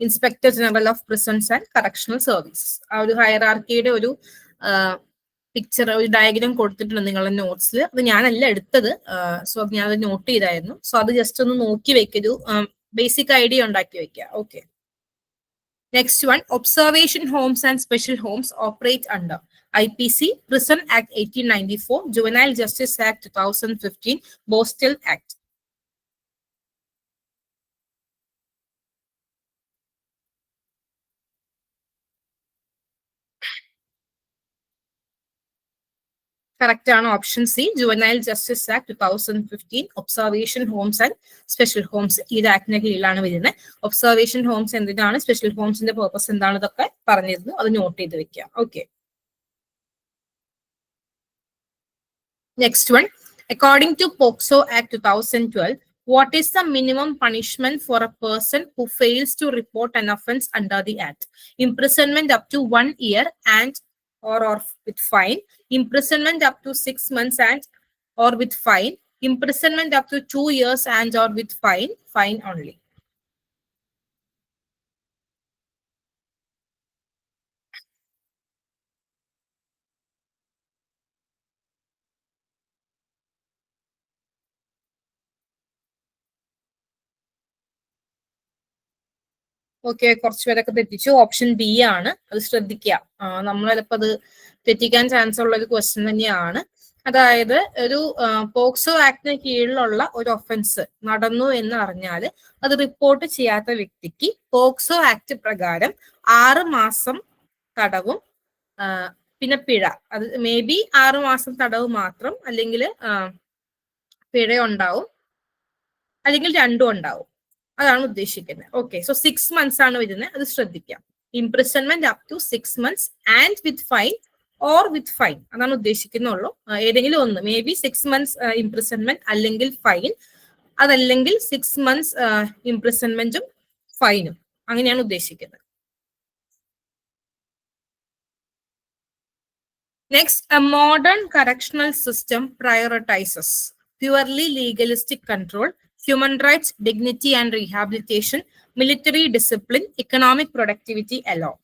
Inspector general of prisons and correctional services. ആ ഒരു ഹയറാർക്കിയുടെ ഒരു picture, ഒരു diagram കൊടുത്തിട്ടുണ്ട് നിങ്ങളുടെ നോട്ട്സിൽ. അത് ഞാനല്ല എടുത്തത്, സോ അത് ഞാൻ നോട്ട് ചെയ്തായിരുന്നു. സോ അത് ജസ്റ്റ് ഒന്ന് നോക്കി വെക്കൊരു ബേസിക് ഐഡിയ ഉണ്ടാക്കി വെക്കുക. Okay. Next one, observation homes and special homes operate under IPC, Prison Act 1894, Juvenile Justice Act 2015, Postal Act. Correct ആണ്, option C, juvenile justice act 2015, observation homes and special homes ഈ ആക്ടിന്റെ കീഴിലാണ് വരുന്നത്. ഒബ്സർവേഷൻ ഹോംസ് എന്തിനാണ്, സ്പെഷ്യൽ ഹോംസിന്റെ പർപ്പസ് എന്താണ്, ഇതൊക്കെ പറഞ്ഞിരുന്നു. അത് നോട്ട് ചെയ്ത് വെക്കാം. Okay. Next one, according to POCSO act 2012, what is the minimum punishment for a person who fails to report an offense under the act? Imprisonment up to 1 year and or with fine, imprisonment up to 6 months and or with fine, imprisonment up to 2 years and or with fine, fine only. Okay, കുറച്ച് പേരൊക്കെ തെറ്റിച്ചു. Option B ആണ്, അത് ശ്രദ്ധിക്കുക. നമ്മൾ ചിലപ്പോൾ അത് തെറ്റിക്കാൻ chance ഉള്ള ഒരു ക്വസ്റ്റ്യൻ തന്നെയാണ്. അതായത് ഒരു പോക്സോ ആക്ടിന് കീഴിലുള്ള ഒരു ഒഫൻസ് നടന്നു എന്ന് അറിഞ്ഞാൽ അത് റിപ്പോർട്ട് ചെയ്യാത്ത വ്യക്തിക്ക് പോക്സോ ആക്ട് പ്രകാരം 6 മാസം തടവും പിന്നെ പിഴ. അത് മേ ബി 6 മാസം തടവ് മാത്രം, അല്ലെങ്കിൽ പിഴ ഉണ്ടാവും, അല്ലെങ്കിൽ രണ്ടും ഉണ്ടാവും. അതാണ് ഉദ്ദേശിക്കുന്നത്. ഓക്കെ, സോ 6 months ആണ് വരുന്നത്, അത് ശ്രദ്ധിക്കാം. Imprisonment up to 6 months and with fine or with fine, അതാണ് ഉദ്ദേശിക്കുന്നുള്ളൂ. ഏതെങ്കിലും ഒന്ന്, മേ ബി 6 months ഇംപ്രിസൺമെന്റ് അല്ലെങ്കിൽ ഫൈൻ, അതല്ലെങ്കിൽ 6 months ഇംപ്രിസൺമെന്റും ഫൈനും, അങ്ങനെയാണ് ഉദ്ദേശിക്കുന്നത്. Next, a modern correctional system prioritizes purely legalistic control, human rights, dignity and rehabilitation, military discipline, economic productivity alone.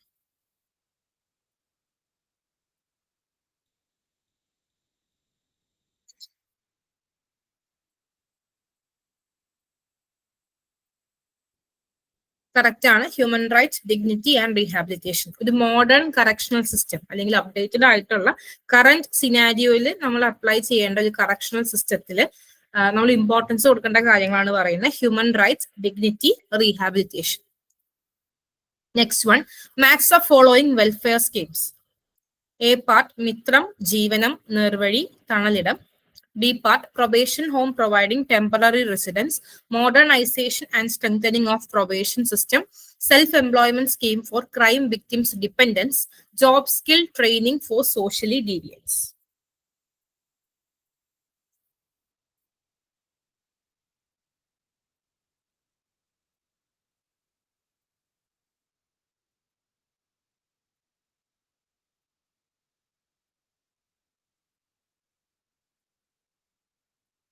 Correct ആണ്, human rights, dignity and rehabilitation. ഒരു modern correctional system അല്ലെങ്കിൽ updated ആയിട്ടുള്ള current സിനാരിയോയിൽ നമ്മൾ അപ്ലൈ ചെയ്യേണ്ട ഒരു correctional സിസ്റ്റത്തിൽ നമ്മൾ ഇമ്പോർട്ടൻസ് കൊടുക്കേണ്ട കാര്യങ്ങളാണ് പറയുന്നത്. Human rights, dignity, rehabilitation. Next one, max of following welfare schemes. A part, Mithram, Jeevanam, Nirvazhi, Thanalidam. B part, probation home providing temporary residence, modernization and strengthening of probation system, self-employment scheme for crime victims' dependents, job skill training for socially deviants.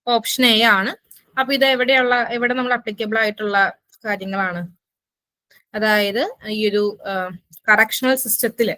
Option A ആണ്. അപ്പൊ ഇത് എവിടെ നമ്മൾ applicable ആയിട്ടുള്ള കാര്യങ്ങളാണ്? അതായത് ഈ ഒരു കറക്ഷണൽ സിസ്റ്റത്തിൽ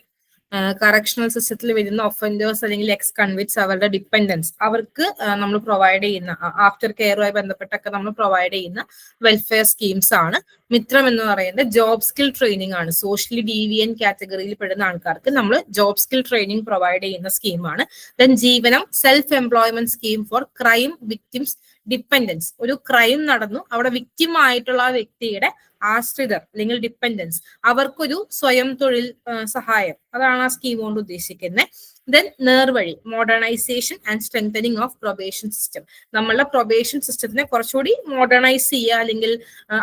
വരുന്ന ഒഫൻഡേഴ്സ് അല്ലെങ്കിൽ എക്സ് കൺവിക്ട്സ്, അവരുടെ ഡിപ്പെൻഡൻസ്, അവർക്ക് നമ്മൾ പ്രൊവൈഡ് ചെയ്യുന്ന ആഫ്റ്റർ കെയറുമായി ബന്ധപ്പെട്ടൊക്കെ നമ്മൾ പ്രൊവൈഡ് ചെയ്യുന്ന വെൽഫെയർ സ്കീംസ് ആണ്. മിത്രം എന്ന് പറയുന്നത് ജോബ് സ്കിൽ ട്രെയിനിങ് ആണ്. സോഷ്യലി ഡീവിയൻ കാറ്റഗറിയിൽ പെടുന്ന ആൾക്കാർക്ക് നമ്മൾ ജോബ് സ്കിൽ ട്രെയിനിങ് പ്രൊവൈഡ് ചെയ്യുന്ന സ്കീമാണ്. Then Jeevanam, self employment scheme for crime victims dependence. ഒരു ക്രൈം നടന്നു, അവിടെ വിക്ടിം ആയിട്ടുള്ള ആ വ്യക്തിയുടെ ആശ്രിതർ അല്ലെങ്കിൽ ഡിപ്പെൻഡൻസ്, അവർക്കൊരു സ്വയം തൊഴിൽ സഹായം, അതാണ് ആ സ്കീം കൊണ്ട് ഉദ്ദേശിക്കുന്നത്. Then Nervazhi, modernisation and strengthening of probation system. നമ്മളുടെ പ്രൊബേഷൻ സിസ്റ്റത്തിനെ കുറച്ചുകൂടി മോഡേണൈസ് ചെയ്യുക അല്ലെങ്കിൽ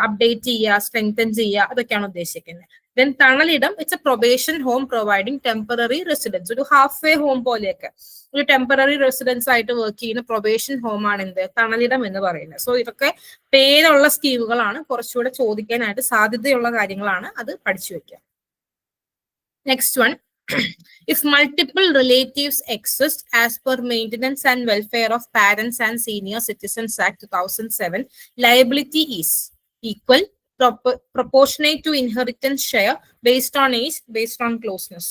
അപ്ഡേറ്റ് ചെയ്യുക, സ്ട്രെങ്തൻ ചെയ്യുക, അതൊക്കെയാണ് ഉദ്ദേശിക്കുന്നത്. Then Thanalidam, it's a probation home providing temporary residence. ഒരു ഹാഫ് വേ ഹോം പോലെയൊക്കെ ഒരു ടെമ്പററി റെസിഡൻസ് ആയിട്ട് വർക്ക് ചെയ്യുന്ന പ്രൊബേഷൻ ഹോം ആണ് എന്ത്, തണലിടം എന്ന് പറയുന്നത്. സോ ഇതൊക്കെ പേരുള്ള സ്കീമുകളാണ്, കുറച്ചുകൂടെ ചോദിക്കാനായിട്ട് സാധ്യതയുള്ള കാര്യങ്ങളാണ്, അത് പഠിച്ചു വെക്കുക. Next one, if multiple relatives exist as per Maintenance and Welfare of Parents and Senior Citizens Act 2007, liability is equal, proportionate to inheritance share, based on age, based on closeness.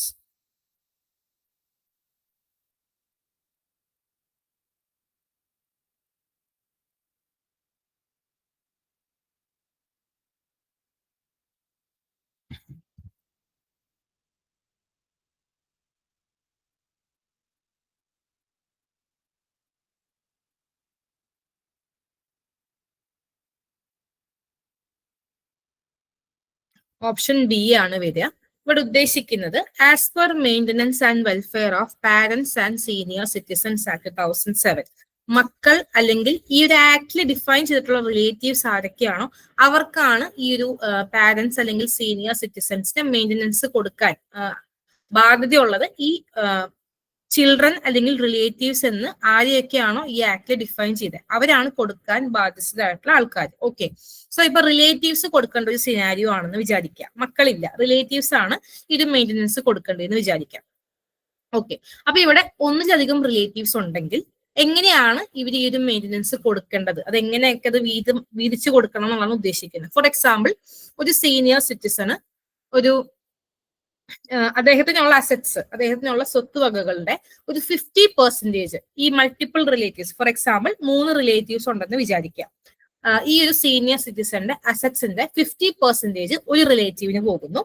Option B ആണ് വരിക. ഇവിടെ ഉദ്ദേശിക്കുന്നത് as per maintenance and welfare of parents and senior citizens act 2007, മക്കൾ അല്ലെങ്കിൽ ഈ ഒരു ആക്ടിൽ define ചെയ്തിട്ടുള്ള relatives ആരൊക്കെയാണോ അവർക്കാണ് ഈ ഒരു പാരന്റ്സ് അല്ലെങ്കിൽ സീനിയർ സിറ്റിസൺസിന് മെയിൻ്റനൻസ് കൊടുക്കാൻ ബാധ്യതയുള്ളത്. ഈ ചിൽഡ്രൻ അല്ലെങ്കിൽ റിലേറ്റീവ്സ് എന്ന് ആരെയൊക്കെയാണോ ഈ ആക്ടിൽ ഡിഫൈൻ ചെയ്തത് അവരാണ് കൊടുക്കാൻ ബാധ്യസ്ഥരായിട്ടുള്ള ആൾക്കാർ. ഓക്കെ, സോ ഇപ്പൊ റിലേറ്റീവ്സ് കൊടുക്കേണ്ട ഒരു സിനാരിയോ ആണെന്ന് വിചാരിക്കാം. മക്കളില്ല, റിലേറ്റീവ്സ് ആണ് ഇത് മെയിൻ്റനൻസ് കൊടുക്കേണ്ടതെന്ന് വിചാരിക്കാം. ഓക്കെ, അപ്പൊ ഇവിടെ ഒന്നിലധികം റിലേറ്റീവ്സ് ഉണ്ടെങ്കിൽ എങ്ങനെയാണ് ഇവർ ഈ ഒരു മെയിൻ്റനൻസ് കൊടുക്കേണ്ടത്, അത് എങ്ങനെയൊക്കെ അത് വീതിച്ചു കൊടുക്കണം എന്നുള്ളതാണ് ഉദ്ദേശിക്കുന്നത്. ഫോർ എക്സാമ്പിൾ, ഒരു സീനിയർ സിറ്റിസണ് ഒരു അദ്ദേഹത്തിനുള്ള അസറ്റ്സ്, അദ്ദേഹത്തിനുള്ള സ്വത്തുവകകളുടെ ഒരു 50% ഈ multiple relatives, for example 3 relatives ഉണ്ടെന്ന് വിചാരിക്കാം. ഈ ഒരു സീനിയർ സിറ്റിസന്റെ അസറ്റ്സിന്റെ 50% ഒരു റിലേറ്റീവിന് പോകുന്നു,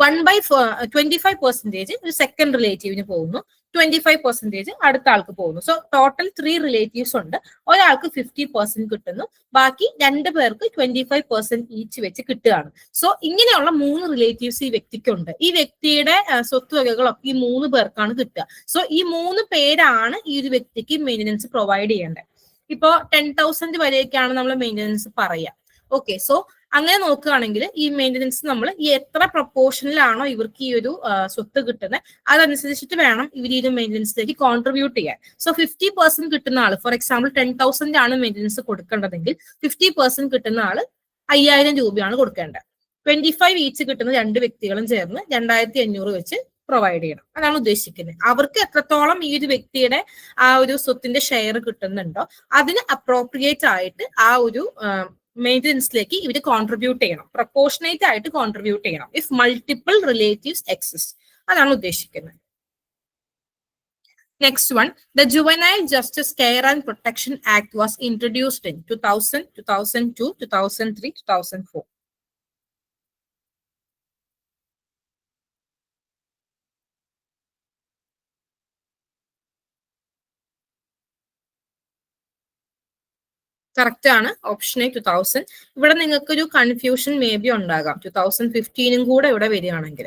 1/25% ഒരു സെക്കൻഡ് റിലേറ്റീവിന് പോകുന്നു, 25% അടുത്ത ആൾക്ക് പോകുന്നു. സോ ടോട്ടൽ 3 റിലേറ്റീവ്സ് ഉണ്ട്. ഒരാൾക്ക് 50% കിട്ടുന്നു, ബാക്കി 2 പേർക്ക് 25% ഈച്ച് വെച്ച് കിട്ടുകയാണ്. സോ ഇങ്ങനെയുള്ള 3 റിലേറ്റീവ്സ് ഈ വ്യക്തിക്കുണ്ട്. ഈ വ്യക്തിയുടെ സ്വത്തുവകകളൊക്കെ ഈ 3 പേർക്കാണ് കിട്ടുക. സോ ഈ 3 പേരാണ് ഈ ഒരു വ്യക്തിക്ക് മെയിൻ്റനൻസ് പ്രൊവൈഡ് ചെയ്യേണ്ടത്. ഇപ്പോ 10,000 വരെയൊക്കെയാണ് നമ്മൾ മെയിൻ്റനൻസ് പറയുക. ഓക്കെ, സോ അങ്ങനെ നോക്കുകയാണെങ്കിൽ ഈ മെയിൻ്റനൻസ് നമ്മൾ ഈ എത്ര പ്രൊപ്പോർഷനിലാണോ ഇവർക്ക് ഈ ഒരു സ്വത്ത് കിട്ടുന്നത് അതനുസരിച്ചിട്ട് വേണം ഇവർ ഈ ഒരു മെയിൻ്റനൻസിലേക്ക് കോൺട്രിബ്യൂട്ട് ചെയ്യാൻ. സോ 50% കിട്ടുന്ന ആള്, ഫോർ എക്സാമ്പിൾ 10,000 ആണ് മെയിൻ്റനൻസ് കൊടുക്കേണ്ടതെങ്കിൽ 50% കിട്ടുന്ന ആള് 5,000 രൂപയാണ് കൊടുക്കേണ്ടത്. 25 ഈച്ച് കിട്ടുന്ന 2 വ്യക്തികളും ചേർന്ന് 2,500 വെച്ച് പ്രൊവൈഡ് ചെയ്യണം. അതാണ് ഉദ്ദേശിക്കുന്നത്. അവർക്ക് എത്രത്തോളം ഈ ഒരു വ്യക്തിയുടെ ആ ഒരു സ്വത്തിന്റെ ഷെയർ കിട്ടുന്നുണ്ടോ അതിന് അപ്രോപ്രിയേറ്റ് ആയിട്ട് ആ ഒരു മെയിൻ്റനൻസിലേക്ക് ഇവർ കോൺട്രിബ്യൂട്ട് ചെയ്യണം, പ്രൊപ്പോർഷനേറ്റ് ആയിട്ട് കോൺട്രിബ്യൂട്ട് ചെയ്യണം ഇഫ് മൾട്ടിപ്പിൾ റിലേറ്റീവ്സ് എക്സിസ്റ്റ്. അതാണ് ഉദ്ദേശിക്കുന്നത്. Next one, the juvenile justice care and protection act was introduced in 2000, 2002, 2003, 2004. Correct ആണ്, ഓപ്ഷൻ എ 2000. ഇവിടെ നിങ്ങൾക്കൊരു കൺഫ്യൂഷൻ മേ ബി ഉണ്ടാകാം, 2015 കൂടെ ഇവിടെ വരികയാണെങ്കിൽ.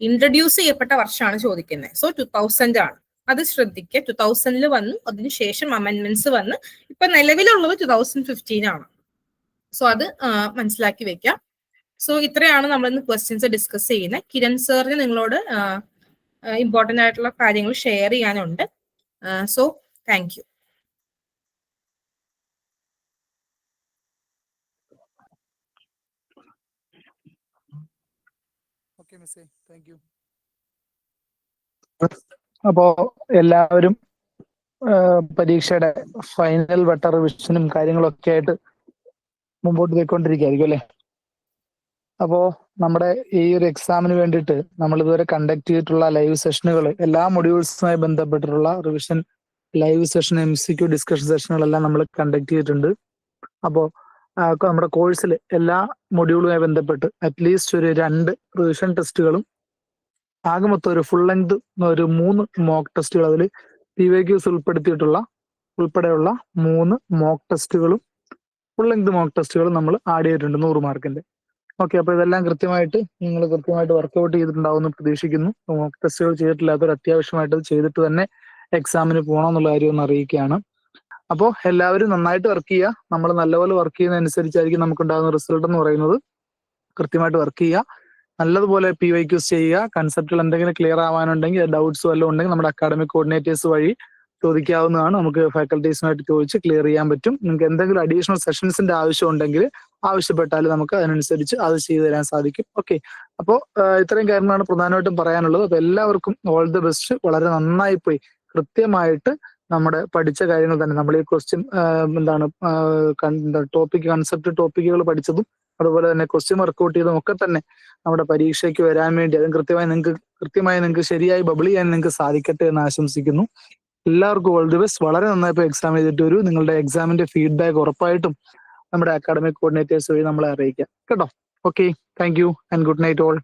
ഇൻട്രൊഡ്യൂസ് ചെയ്യപ്പെട്ട വർഷമാണ് ചോദിക്കുന്നത്. സോ 2000 ആണ്, അത് ശ്രദ്ധിക്കുക. 2000 വന്നു, അതിനുശേഷം അമെന്റ്മെന്റ്സ് വന്ന് ഇപ്പൊ നിലവിലുള്ളത് 2015 ആണ്. സോ അത് മനസ്സിലാക്കി വെക്കാം. സോ ഇത്രയാണ് നമ്മൾ ഇന്ന് ക്വസ്റ്റ്യൻസ് ഡിസ്കസ് ചെയ്യുന്നത്. കിരൺ സാറിന് നിങ്ങളോട് ഇമ്പോർട്ടന്റ് ആയിട്ടുള്ള കാര്യങ്ങൾ ഷെയർ ചെയ്യാനുണ്ട്. So thank you. അപ്പോ എല്ലാവരും പരീക്ഷയുടെ ഫൈനൽ വട്ട റിവിഷനും കാര്യങ്ങളൊക്കെ ആയിട്ട് മുമ്പോട്ട് പോയിക്കൊണ്ടിരിക്കുകയായിരിക്കും അല്ലെ. അപ്പോ നമ്മുടെ ഈ ഒരു എക്സാമിന് വേണ്ടിയിട്ട് നമ്മൾ ഇതുവരെ കണ്ടക്ട് ചെയ്തിട്ടുള്ള ലൈവ് സെഷനുകൾ, എല്ലാ മൊഡ്യൂൾസുമായി ബന്ധപ്പെട്ടിട്ടുള്ള revision live session, MCQ discussion സെഷനുകളെല്ലാം നമ്മൾ കണ്ടക്ട് ചെയ്തിട്ടുണ്ട്. അപ്പോൾ നമ്മുടെ കോഴ്സിൽ എല്ലാ മൊഡ്യൂളുമായി ബന്ധപ്പെട്ട് അറ്റ്ലീസ്റ്റ് ഒരു 2 റിവിഷൻ ടെസ്റ്റുകളും ആകെ മൊത്തം ഒരു ഫുൾ ലെങ്ത് ഒരു 3 മോക്ക് ടെസ്റ്റുകൾ, അതിൽ PYQs ഉൾപ്പെടെയുള്ള 3 മോക്ക് ടെസ്റ്റുകളും ഫുൾ ലെങ്ത് മോക്ക് ടെസ്റ്റുകളും നമ്മൾ ആഡ് ചെയ്തിട്ടുണ്ട് 100 മാർക്കിന്റെ. ഓക്കെ, അപ്പൊ ഇതെല്ലാം നിങ്ങൾ കൃത്യമായിട്ട് വർക്ക്ഔട്ട് ചെയ്തിട്ടുണ്ടാവുമെന്ന് പ്രതീക്ഷിക്കുന്നു. മോക്ക് ടെസ്റ്റുകൾ ചെയ്തിട്ടില്ലാത്തവർ അത്യാവശ്യമായിട്ട് ചെയ്തിട്ട് തന്നെ എക്സാമിന് പോകണം എന്നുള്ള കാര്യം ഒന്ന് അറിയിക്കുകയാണ്. അപ്പോൾ എല്ലാവരും നന്നായിട്ട് വർക്ക് ചെയ്യുക. നമ്മൾ നല്ലപോലെ വർക്ക് ചെയ്യുന്നതനുസരിച്ചായിരിക്കും നമുക്കുണ്ടാകുന്ന റിസൾട്ട് എന്ന് പറയുന്നത്. കൃത്യമായിട്ട് വർക്ക് ചെയ്യുക, നല്ലതുപോലെ PYQs ചെയ്യുക. കൺസെപ്റ്റുകൾ എന്തെങ്കിലും ക്ലിയർ ആവാനുണ്ടെങ്കിൽ, ഡൗട്ട്സ് വല്ലതും ഉണ്ടെങ്കിൽ നമ്മുടെ അക്കാഡമിക് കോർഡിനേറ്റേഴ്സ് വഴി ചോദിക്കാവുന്നതാണ്. നമുക്ക് ഫാക്കൽറ്റീസുമായിട്ട് ചോദിച്ച് ക്ലിയർ ചെയ്യാൻ പറ്റും. നിങ്ങൾക്ക് എന്തെങ്കിലും അഡീഷണൽ സെഷൻസിന്റെ ആവശ്യം ഉണ്ടെങ്കിൽ ആവശ്യപ്പെട്ടാൽ നമുക്ക് അതിനനുസരിച്ച് അത് ചെയ്തു തരാൻ സാധിക്കും. ഓക്കെ, അപ്പോൾ ഇത്രയും കാര്യങ്ങളാണ് പ്രധാനമായിട്ടും പറയാനുള്ളത്. അപ്പൊ എല്ലാവർക്കും ഓൾ ദി ബെസ്റ്റ്. വളരെ നന്നായി പോയി കൃത്യമായിട്ട് നമ്മുടെ പഠിച്ച കാര്യങ്ങൾ തന്നെ, നമ്മൾ ഈ ക്വസ്റ്റ്യൻ ടോപ്പിക്, കൺസെപ്റ്റ് ടോപ്പിക്കുകൾ പഠിച്ചതും അതുപോലെ തന്നെ ക്വസ്റ്റ്യൻ വർക്കൗട്ട് ചെയ്തും ഒക്കെ തന്നെ നമ്മുടെ പരീക്ഷയ്ക്ക് വരാൻ വേണ്ടി അതും കൃത്യമായി നിങ്ങൾക്ക് ശരിയായി ബബിൾ ചെയ്യാൻ നിങ്ങൾക്ക് സാധിക്കട്ടെ എന്ന് ആശംസിക്കുന്നു. എല്ലാവർക്കും ഓൾ ദി ബെസ്റ്റ്. വളരെ നന്നായി ഇപ്പോൾ എക്സാം ചെയ്തിട്ട് വരൂ. നിങ്ങളുടെ എക്സാമിന്റെ ഫീഡ്ബാക്ക് ഉറപ്പായിട്ടും നമ്മുടെ അക്കാഡമിക് കോർഡിനേറ്റേഴ്സ് വഴി നമ്മളെ അറിയിക്കാം കേട്ടോ. Okay, thank you and good night all.